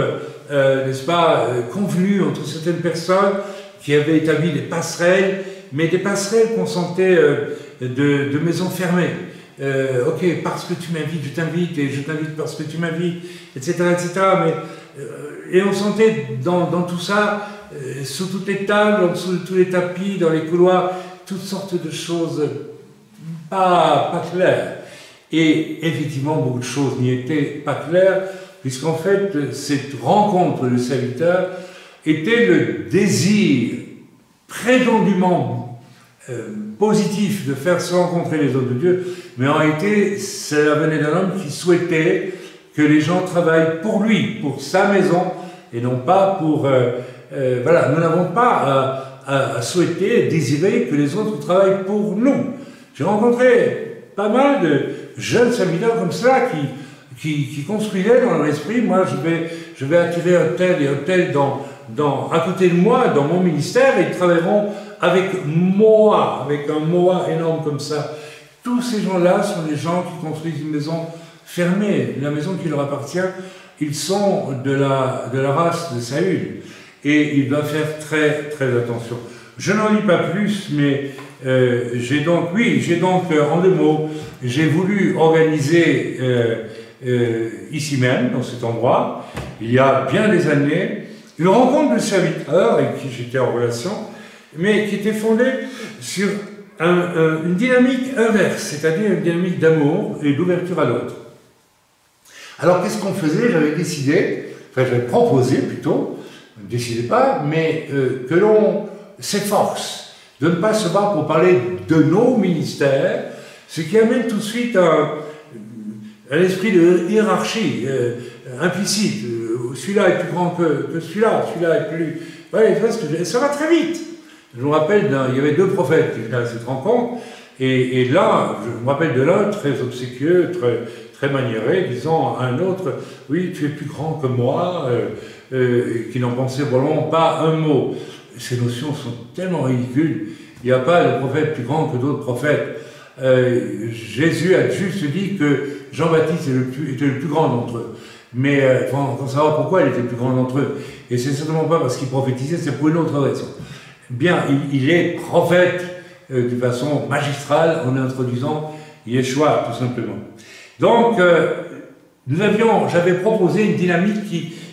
n'est-ce pas, convenus entre certaines personnes qui avaient établi des passerelles, mais des passerelles qu'on sentait de maisons fermées. Ok, parce que tu m'invites, je t'invite, et je t'invite parce que tu m'invites, etc., etc. Mais, et on sentait dans tout ça, sous toutes les tables, en dessous de tous les tapis, dans les couloirs, toutes sortes de choses pas claires. Et effectivement, beaucoup de choses n'y étaient pas claires, puisqu'en fait, cette rencontre de serviteurs était le désir prétendument positif de faire se rencontrer les hommes de Dieu, mais en réalité, cela venait d'un homme qui souhaitait que les gens travaillent pour lui, pour sa maison, et non pas pour... voilà, nous n'avons pas à souhaiter, désirer que les autres travaillent pour nous. J'ai rencontré pas mal de jeunes serviteurs comme ça qui construisaient dans leur esprit, moi je vais attirer un tel et un tel à côté de moi, dans mon ministère, et ils travailleront avec moi, avec un moi énorme comme ça. Tous ces gens-là sont des gens qui construisent une maison fermée, la maison qui leur appartient. Ils sont de la race de Saül, et ils doivent faire très très attention. Je n'en dis pas plus, mais j'ai donc, en 2 mots, j'ai voulu organiser ici même, dans cet endroit, il y a bien des années, une rencontre de serviteurs avec qui j'étais en relation, mais qui était fondée sur une dynamique inverse, c'est-à-dire une dynamique d'amour et d'ouverture à l'autre. Alors qu'est-ce qu'on faisait? J'avais proposé plutôt, ne décidez pas, mais que l'on s'efforce de ne pas se battre pour parler de nos ministères, ce qui amène tout de suite à l'esprit de hiérarchie implicite. Celui-là est plus grand que celui-là, celui-là est plus... Ouais, ça va très vite. Je me rappelle, il y avait 2 prophètes qui venaient à cette rencontre, et là, je me rappelle de l'un très obséquieux, très maniéré, disant à un autre, oui, tu es plus grand que moi, qui n'en pensait probablement pas un mot. Ces notions sont tellement ridicules. Il n'y a pas de prophète plus grand que d'autres prophètes. Jésus a juste dit que Jean-Baptiste était le plus grand d'entre eux. Mais il faut savoir pourquoi il était le plus grand d'entre eux. Et c'est certainement pas parce qu'il prophétisait, c'est pour une autre raison. Bien, il est prophète de façon magistrale en introduisant Yeshua, tout simplement. Donc, j'avais proposé une dynamique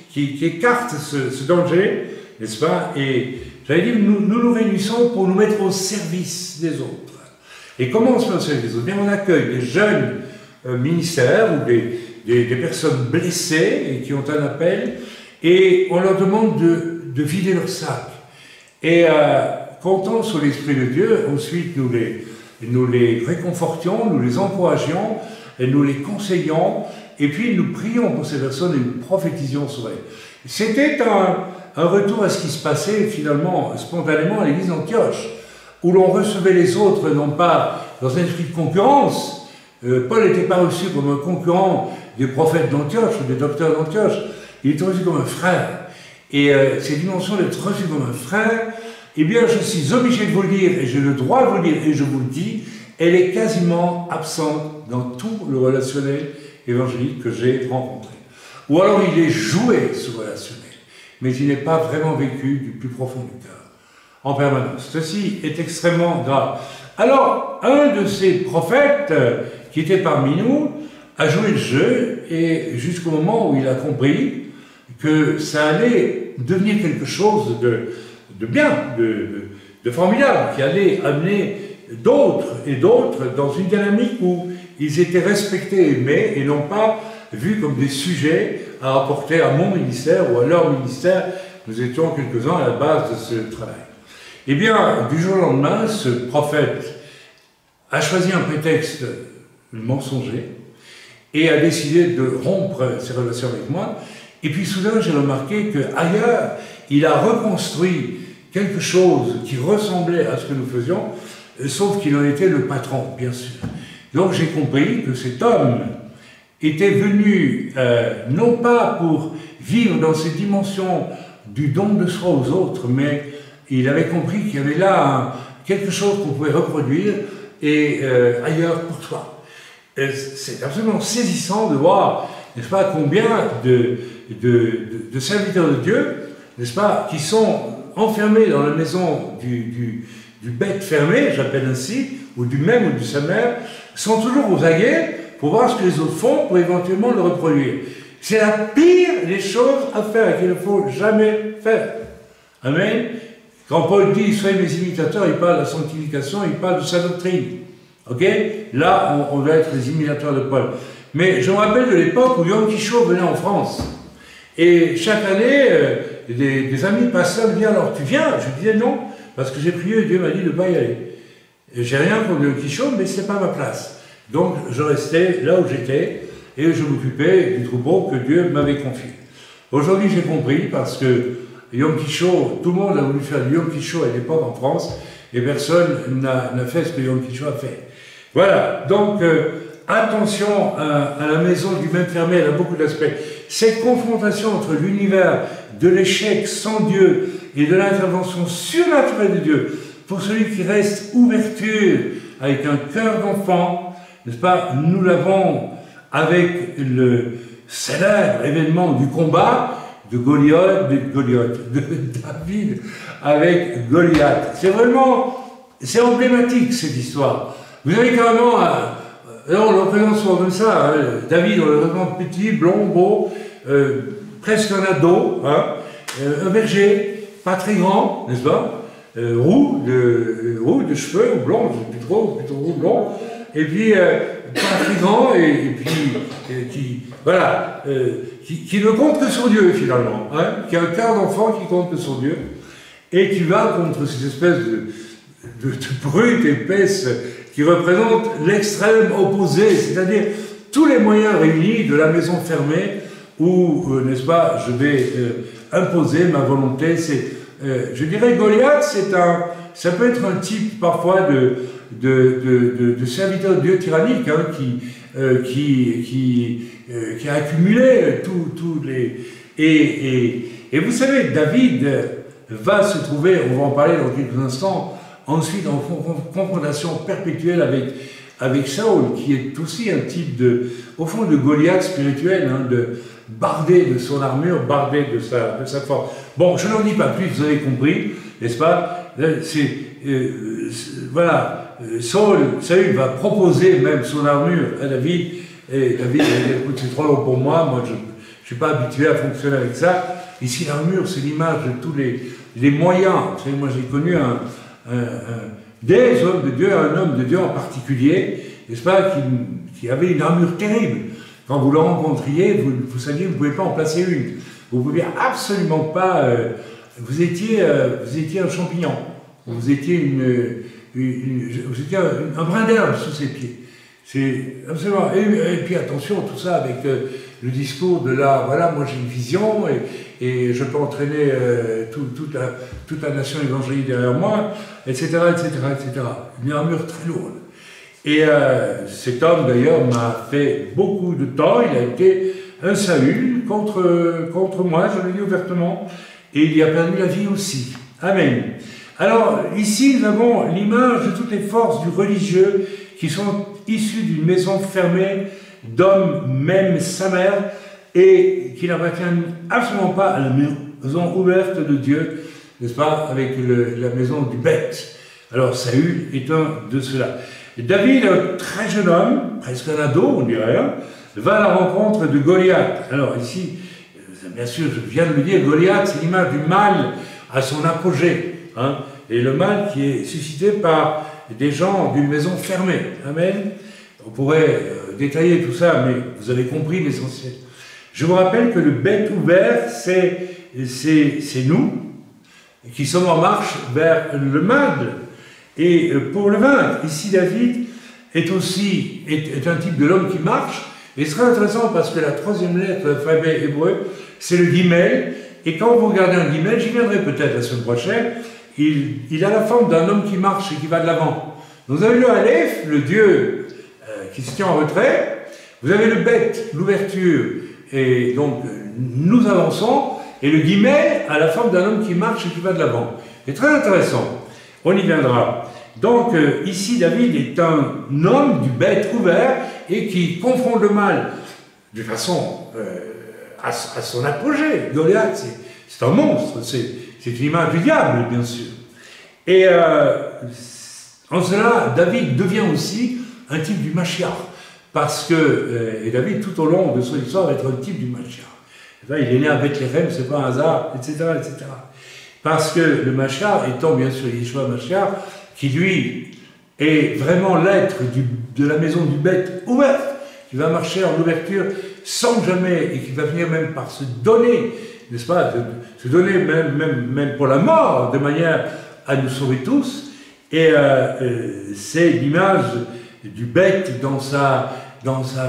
qui écarte ce danger, n'est-ce pas? Et j'avais dit, nous réunissons pour nous mettre au service des autres. Et comment on se met au service des autres? Bien, on accueille des jeunes ministères ou des personnes blessées et qui ont un appel, et on leur demande de vider leur sac. Et comptant sur l'Esprit de Dieu, ensuite nous les réconfortions, nous les encourageons, et nous les conseillons, et puis nous prions pour ces personnes et nous prophétisions sur elles. C'était un retour à ce qui se passait finalement spontanément à l'église d'Antioche, où l'on recevait les autres non pas dans un esprit de concurrence. Paul n'était pas reçu comme un concurrent des prophètes d'Antioche ou des docteurs d'Antioche, il était reçu comme un frère. Et cette dimension d'être reçu comme un frère, eh bien je suis obligé de vous le dire, et j'ai le droit de vous le dire, et je vous le dis, elle est quasiment absente dans tout le relationnel évangélique que j'ai rencontré. Ou alors il est joué, ce relationnel, mais il n'est pas vraiment vécu du plus profond du cœur, en permanence. Ceci est extrêmement grave. Alors, un de ces prophètes qui était parmi nous a joué le jeu, et jusqu'au moment où il a compris que ça allait devenir quelque chose de bien, de formidable, qui allait amener d'autres et d'autres dans une dynamique où ils étaient respectés et aimés, et non pas vus comme des sujets à apporter à mon ministère ou à leur ministère. Nous étions quelques-uns à la base de ce travail. Eh bien, du jour au lendemain, ce prophète a choisi un prétexte mensonger et a décidé de rompre ses relations avec moi. Et puis soudain, j'ai remarqué qu'ailleurs, il a reconstruit quelque chose qui ressemblait à ce que nous faisions, sauf qu'il en était le patron, bien sûr. Donc j'ai compris que cet homme était venu, non pas pour vivre dans cette dimension du don de soi aux autres, mais il avait compris qu'il y avait là quelque chose qu'on pouvait reproduire, et ailleurs pour toi. C'est absolument saisissant de voir, n'est-ce pas, combien de serviteurs de Dieu, n'est-ce pas, qui sont enfermés dans la maison du bête fermé, j'appelle ainsi, ou du même ou de sa mère, sont toujours aux aguets pour voir ce que les autres font pour éventuellement le reproduire. C'est la pire des choses à faire qu'il ne faut jamais faire. Amen. Quand Paul dit « Soyez mes imitateurs », il parle de la sanctification, il parle de sa doctrine. Ok? Là, on va être les imitateurs de Paul. Mais je me rappelle de l'époque où Yom Kishore venait en France. Et chaque année, des amis pasteurs me disaient « Alors, tu viens ?» Je disais « Non, parce que j'ai prié et Dieu m'a dit de ne pas y aller. » J'ai rien contre Yom Kishore, mais ce n'est pas ma place. Donc, je restais là où j'étais et je m'occupais du troupeau que Dieu m'avait confié. Aujourd'hui, j'ai compris parce que Yom Kishore, tout le monde a voulu faire du Yom Kishore à l'époque en France et personne n'a fait ce que Yom Kishore a fait. Voilà, donc attention à la maison du même fermé, elle a beaucoup d'aspects. Cette confrontation entre l'univers de l'échec sans Dieu et de l'intervention surnaturelle de Dieu, pour celui qui reste ouverture avec un cœur d'enfant, n'est-ce pas, nous l'avons avec le célèbre événement du combat de David avec Goliath. C'est vraiment, c'est emblématique cette histoire. Vous avez carrément, on le représente souvent comme ça, hein, David, on le représente petit, blond, beau, presque un ado, hein, un berger, pas très grand, n'est-ce pas, roux de cheveux, ou blond, plutôt roux, blond, et puis pas très grand, et puis qui ne compte que sur Dieu finalement, hein, qui a un cœur d'enfant qui compte que sur Dieu, et qui va contre cette espèce de brute épaisse qui représente l'extrême opposé, c'est-à-dire tous les moyens réunis de la maison fermée où, n'est-ce pas, je vais imposer ma volonté. Je dirais Goliath, ça peut être un type parfois de serviteur de Dieu tyrannique, hein, qui a accumulé tous les... Et vous savez, David va se trouver, on va en parler dans quelques instants, ensuite en confrontation perpétuelle avec Saül, qui est aussi un type au fond de Goliath spirituel, hein, bardé de son armure, bardé de sa force. Bon, je n'en dis pas plus, vous avez compris, n'est-ce pas? Voilà, Saül va proposer même son armure à David, et David va dire, écoute, c'est trop long pour moi je ne suis pas habitué à fonctionner avec ça. Ici, l'armure, c'est l'image de tous les moyens. Vous savez, moi j'ai connu des hommes de Dieu, un homme de Dieu en particulier, n'est-ce pas, qui avait une armure terrible. Quand vous le rencontriez, vous saviez, vous ne pouvez pas en placer une. Vous ne pouviez absolument pas... vous étiez un champignon. Vous étiez un brin d'herbe sous ses pieds. C'est absolument... Et puis attention, tout ça avec le discours de là, voilà, moi j'ai une vision et je peux entraîner toute la nation évangélique derrière moi, etc., etc., etc. Une armure très lourde. Et cet homme, d'ailleurs, m'a fait beaucoup de temps. Il a été un Saül contre moi, je le dis ouvertement, et il y a perdu la vie aussi. Amen. Alors, ici, nous avons l'image de toutes les forces du religieux qui sont issues d'une maison fermée d'hommes, même sa mère, et qui n'appartiennent absolument pas à la maison ouverte de Dieu, n'est-ce pas, avec la maison du bête. Alors, Saül est un de ceux-là. David, un très jeune homme, presque un ado, on dirait, hein, va à la rencontre de Goliath. Alors ici, bien sûr, je viens de le dire, Goliath, c'est l'image du mal à son apogée, hein, et le mal qui est suscité par des gens d'une maison fermée. Amen. On pourrait détailler tout ça, mais vous avez compris l'essentiel. Je vous rappelle que le bête ouvert, c'est nous, qui sommes en marche vers le mal. Et pour le vaincre, ici David est un type de l'homme qui marche, et c'est très intéressant parce que la troisième lettre de l'alphabet hébreu, c'est le guimel, et quand vous regardez un guimel, j'y viendrai peut-être la semaine prochaine, il a la forme d'un homme qui marche et qui va de l'avant. Vous avez le Aleph, le Dieu qui se tient en retrait, vous avez le bête, l'ouverture, et donc nous avançons, et le guimel a la forme d'un homme qui marche et qui va de l'avant. C'est très intéressant, on y viendra. Donc ici, David est un homme du bête ouvert et qui confronte le mal de façon à son apogée. Goliath, c'est un monstre, c'est une image du diable, bien sûr. Et en cela, David devient aussi un type du Mashiach. Parce que, et David, tout au long de son histoire, va être un type du Mashiach. Là, il est né à Bethléem, c'est pas un hasard, etc., etc. Parce que le Mashiach étant bien sûr Yeshua Mashiach, qui lui est vraiment l'être de la maison du bête ouverte, qui va marcher en ouverture sans jamais, et qui va venir même par se donner, n'est-ce pas, se donner même pour la mort, de manière à nous sauver tous. Et c'est l'image du bête dans sa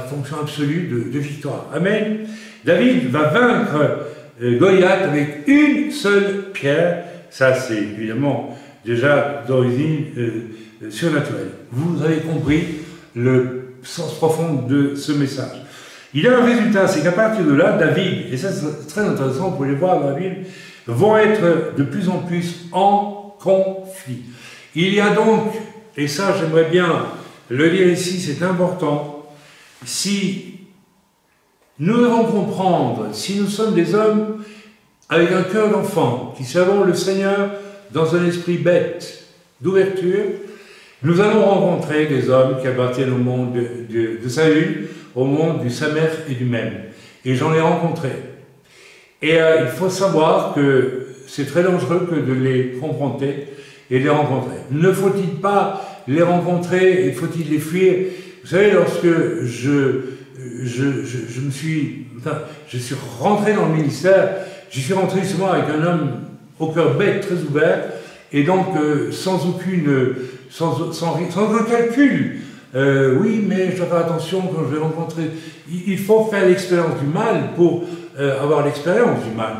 fonction absolue de victoire. Amen. David va vaincre Goliath avec une seule pierre. Ça, c'est évidemment déjà d'origine surnaturelle. Vous avez compris le sens profond de ce message. Il y a un résultat, c'est qu'à partir de là, David, et ça c'est très intéressant, vous pouvez le voir dans la Bible, vont être de plus en plus en conflit. Il y a donc, et ça j'aimerais bien le dire ici, c'est important, si nous devons comprendre, si nous sommes des hommes avec un cœur d'enfant, qui servons le Seigneur dans un esprit bête, d'ouverture, nous allons rencontrer des hommes qui appartiennent au monde de Saül, au monde du Samer et du Même. Et j'en ai rencontré. Et il faut savoir que c'est très dangereux que de les confronter et de les rencontrer. Ne faut-il pas les rencontrer et faut-il les fuir? Vous savez, lorsque je suis rentré dans le ministère, je suis rentré justement avec un homme au cœur bête, très ouvert, et donc sans aucun calcul. Oui, mais je dois faire attention quand je vais rencontrer. Il faut faire l'expérience du mal pour avoir l'expérience du mal.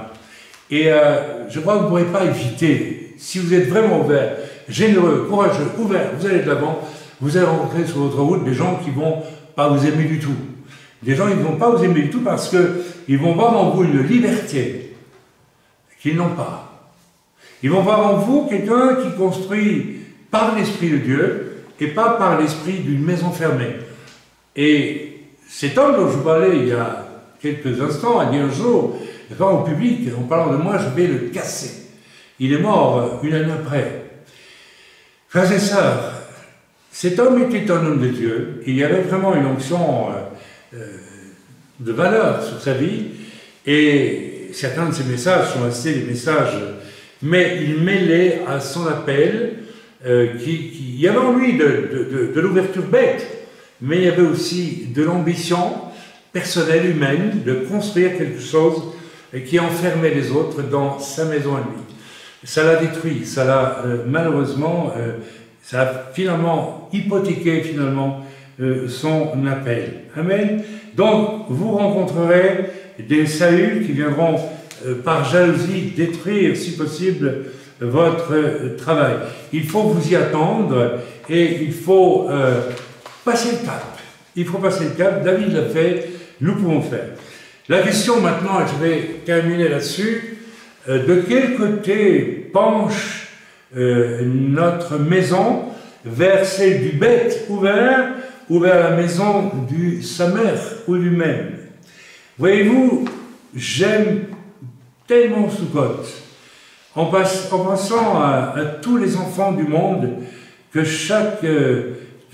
Et je crois que vous ne pourrez pas éviter, si vous êtes vraiment ouvert, généreux, courageux, ouvert, vous allez de l'avant, vous allez rencontrer sur votre route des gens qui ne vont pas vous aimer du tout. Des gens qui ne vont pas vous aimer du tout parce qu'ils vont voir en vous une liberté qu'ils n'ont pas. Ils vont voir en vous quelqu'un qui construit par l'Esprit de Dieu et pas par l'esprit d'une maison fermée. Et cet homme dont je vous parlais il y a quelques instants a dit un jour, au public, en parlant de moi, je vais le casser. Il est mort une année après. Frères et sœurs, cet homme était un homme de Dieu, il y avait vraiment une onction de valeur sur sa vie, et certains de ses messages sont restés des messages, mais il mêlait à son appel, il y avait en lui de l'ouverture bête, mais il y avait aussi de l'ambition personnelle, humaine, de construire quelque chose qui enfermait les autres dans sa maison à lui. Ça l'a détruit, ça l'a malheureusement, ça a finalement hypothéqué son appel. Amen. Donc vous rencontrerez des Saül qui viendront par jalousie détruire, si possible, votre travail. Il faut vous y attendre et il faut passer le cap. Il faut passer le cap. David l'a fait, nous pouvons faire. La question maintenant, et je vais terminer là-dessus, de quel côté penche notre maison vers celle du bête ouvert ou vers la maison du Samer ou du Même? Voyez-vous, j'aime tellement Sukkot, en pensant à tous les enfants du monde, que chaque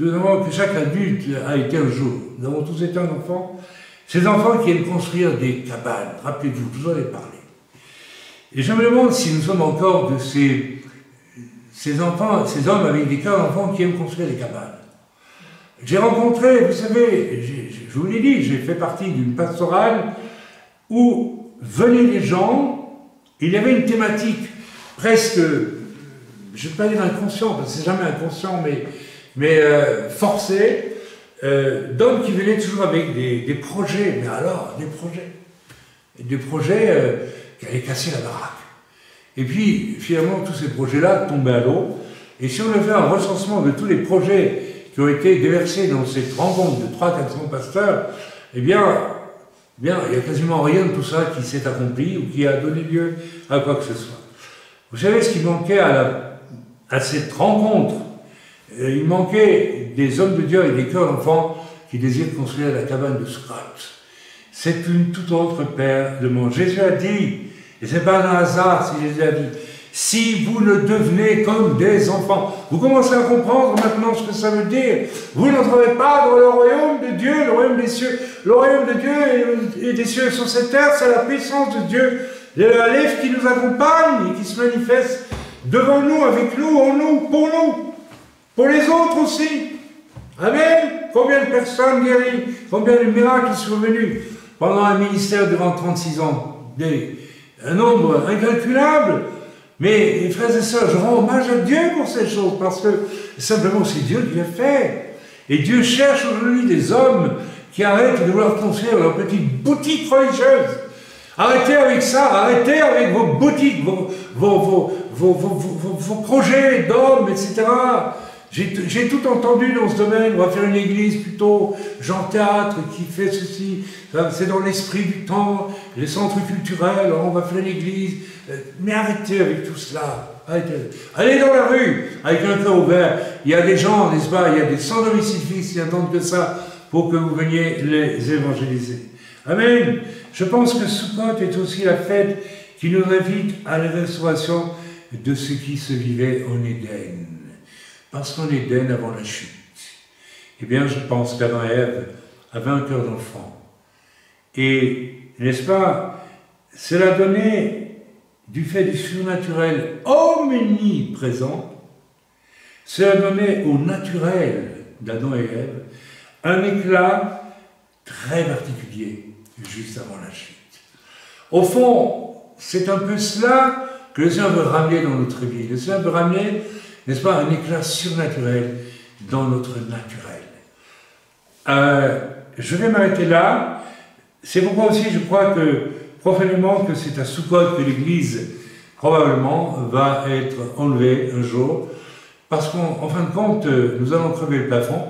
adulte a été un jour. Nous avons tous été un enfant. Ces enfants qui aiment construire des cabanes, rappelez-vous, je vous en ai parlé. Et je me demande si nous sommes encore de ces enfants, ces hommes avec des cœurs d'enfants qui aiment construire des cabanes. J'ai rencontré, vous savez, je vous l'ai dit, j'ai fait partie d'une pastorale où venaient les gens. Il y avait une thématique presque, je ne vais pas dire inconscient, parce que c'est jamais inconscient, mais forcé, d'hommes qui venaient toujours avec des projets, mais alors, des projets qui allaient casser la baraque. Et puis, finalement, tous ces projets-là tombaient à l'eau, et si on avait fait un recensement de tous les projets qui ont été déversés dans cette rencontre de 300-400 pasteurs, eh bien, il n'y a quasiment rien de tout ça qui s'est accompli ou qui a donné lieu à quoi que ce soit. Vous savez ce qui manquait à cette rencontre Il manquait des hommes de Dieu et des cœurs d'enfants qui désirent construire la cabane de Scott. C'est une toute autre paire de manches. Jésus a dit, et c'est pas un hasard si Jésus a dit, si vous ne devenez comme des enfants, vous commencez à comprendre maintenant ce que ça veut dire. Vous n'entrez pas dans le royaume de Dieu, le royaume des cieux. Le royaume de Dieu et des cieux sur cette terre, c'est la puissance de Dieu. La lèvre qui nous accompagne et qui se manifeste devant nous, avec nous, en nous, pour les autres aussi. Amen. Combien de personnes guéries, combien de miracles sont venus pendant un ministère durant 36 ans. Un nombre incalculable. Mais, frères et sœurs, je rends hommage à Dieu pour ces choses, parce que simplement c'est Dieu qui l'a fait. Et Dieu cherche aujourd'hui des hommes qui arrêtent de vouloir construire leur petite boutique religieuse. Arrêtez avec ça, arrêtez avec vos boutiques, vos projets d'hommes, etc. J'ai tout entendu dans ce domaine. On va faire une église plutôt genre théâtre qui fait ceci. C'est dans l'esprit du temps, les centres culturels, on va faire une église. Mais arrêtez avec tout cela. Arrêtez. Allez dans la rue avec un cœur ouvert. Il y a des gens, n'est-ce pas, il y a des sans domicile fixe qui attendent que ça pour que vous veniez les évangéliser. Amen. Je pense que Sukkot est aussi la fête qui nous invite à la restauration de ce qui se vivait en Éden. Parce qu'en Éden, avant la chute, eh bien, je pense qu'Adam et Ève avaient un cœur d'enfant. Et, n'est-ce pas, cela donnait, du fait du surnaturel omniprésent, cela donnait au naturel d'Adam et Ève un éclat très particulier, juste avant la chute. Au fond, c'est un peu cela que le Seigneur veut ramener dans notre vie. Le Seigneur veut ramener, n'est-ce pas, un éclat surnaturel dans notre naturel. Je vais m'arrêter là. C'est pourquoi aussi je crois que, profondément, que c'est à Sukkot que l'Église, probablement, va être enlevée un jour, parce qu'en fin de compte, nous allons crever le plafond,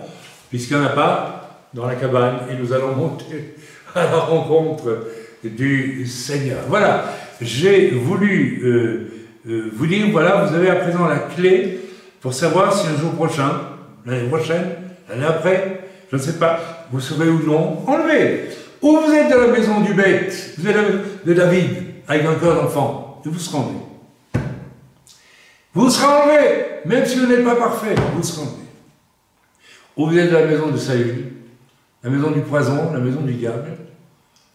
puisqu'il n'y en a pas dans la cabane, et nous allons monter à la rencontre du Seigneur. Voilà, j'ai voulu vous dire, voilà, vous avez à présent la clé pour savoir si un jour prochain, l'année prochaine, l'année après, je ne sais pas, vous serez ou non enlevé. Ou vous êtes dans la maison du bête, vous êtes dans la maison de David, avec un cœur d'enfant, et vous serez enlevé. Vous serez enlevé, même si vous n'êtes pas parfait, vous serez enlevé. Ou vous êtes dans la maison de Saül, la maison du poison, la maison du diable,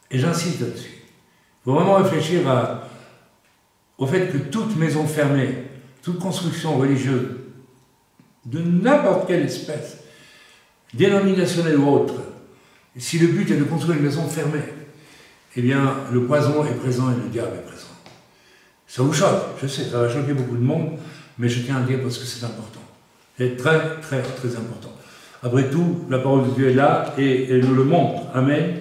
et j'insiste là-dessus. Il faut vraiment réfléchir au fait que toute maison fermée, toute construction religieuse, de n'importe quelle espèce, dénominationnelle ou autre, si le but est de construire une maison fermée, eh bien, le poison est présent et le diable est présent. Ça vous choque, je sais, ça va choquer beaucoup de monde, mais je tiens à le dire parce que c'est important. C'est très, très, très important. Après tout, la parole de Dieu est là et elle nous le montre. Amen.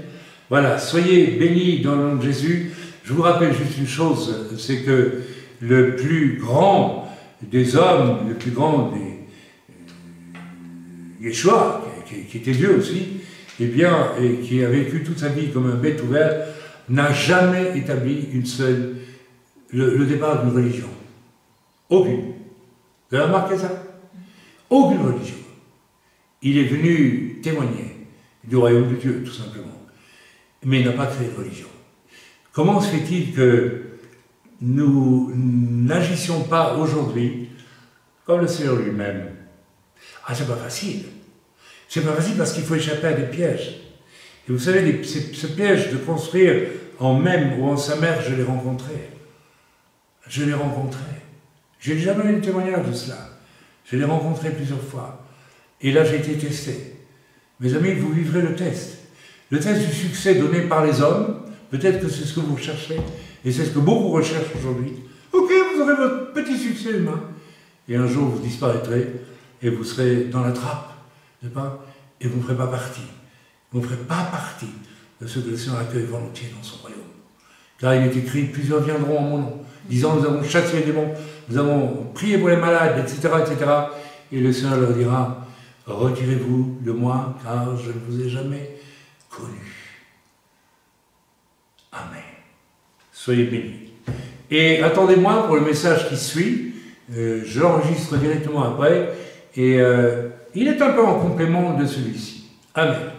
Voilà, soyez bénis dans le nom de Jésus. Je vous rappelle juste une chose, c'est que le plus grand des hommes, le plus grand des Yeshua, qui était Dieu aussi, eh bien, et qui a vécu toute sa vie comme un bête ouvert, n'a jamais établi le départ d'une religion. Aucune. Vous avez remarqué ça? Aucune religion. Il est venu témoigner du royaume de Dieu, tout simplement. Mais il n'a pas créé de religion. Comment se fait-il que nous n'agissions pas aujourd'hui comme le Seigneur lui-même? Ah, c'est pas facile. C'est pas facile parce qu'il faut échapper à des pièges. Et vous savez, ce piège de construire en même ou en sa mère, je l'ai rencontré. Je l'ai rencontré. J'ai jamais eu de témoignage de cela. Je l'ai rencontré plusieurs fois. Et là, j'ai été testé. Mes amis, vous vivrez le test. Le test du succès donné par les hommes, peut-être que c'est ce que vous recherchez, et c'est ce que beaucoup recherchent aujourd'hui. Ok, vous aurez votre petit succès humain, et un jour vous disparaîtrez, et vous serez dans la trappe, n'est-ce pas? Et vous ne ferez pas partie. Vous ne ferez pas partie de ceux que le Seigneur accueille volontiers dans son royaume. Car il est écrit, plusieurs viendront en mon nom, disant, nous avons chassé les démons, nous avons prié pour les malades, etc., etc. Et le Seigneur leur dira, retirez-vous de moi, car je ne vous ai jamais connu. Amen. Soyez bénis. Et attendez-moi pour le message qui suit. Je l'enregistre directement après. Et il est un peu en complément de celui-ci. Amen.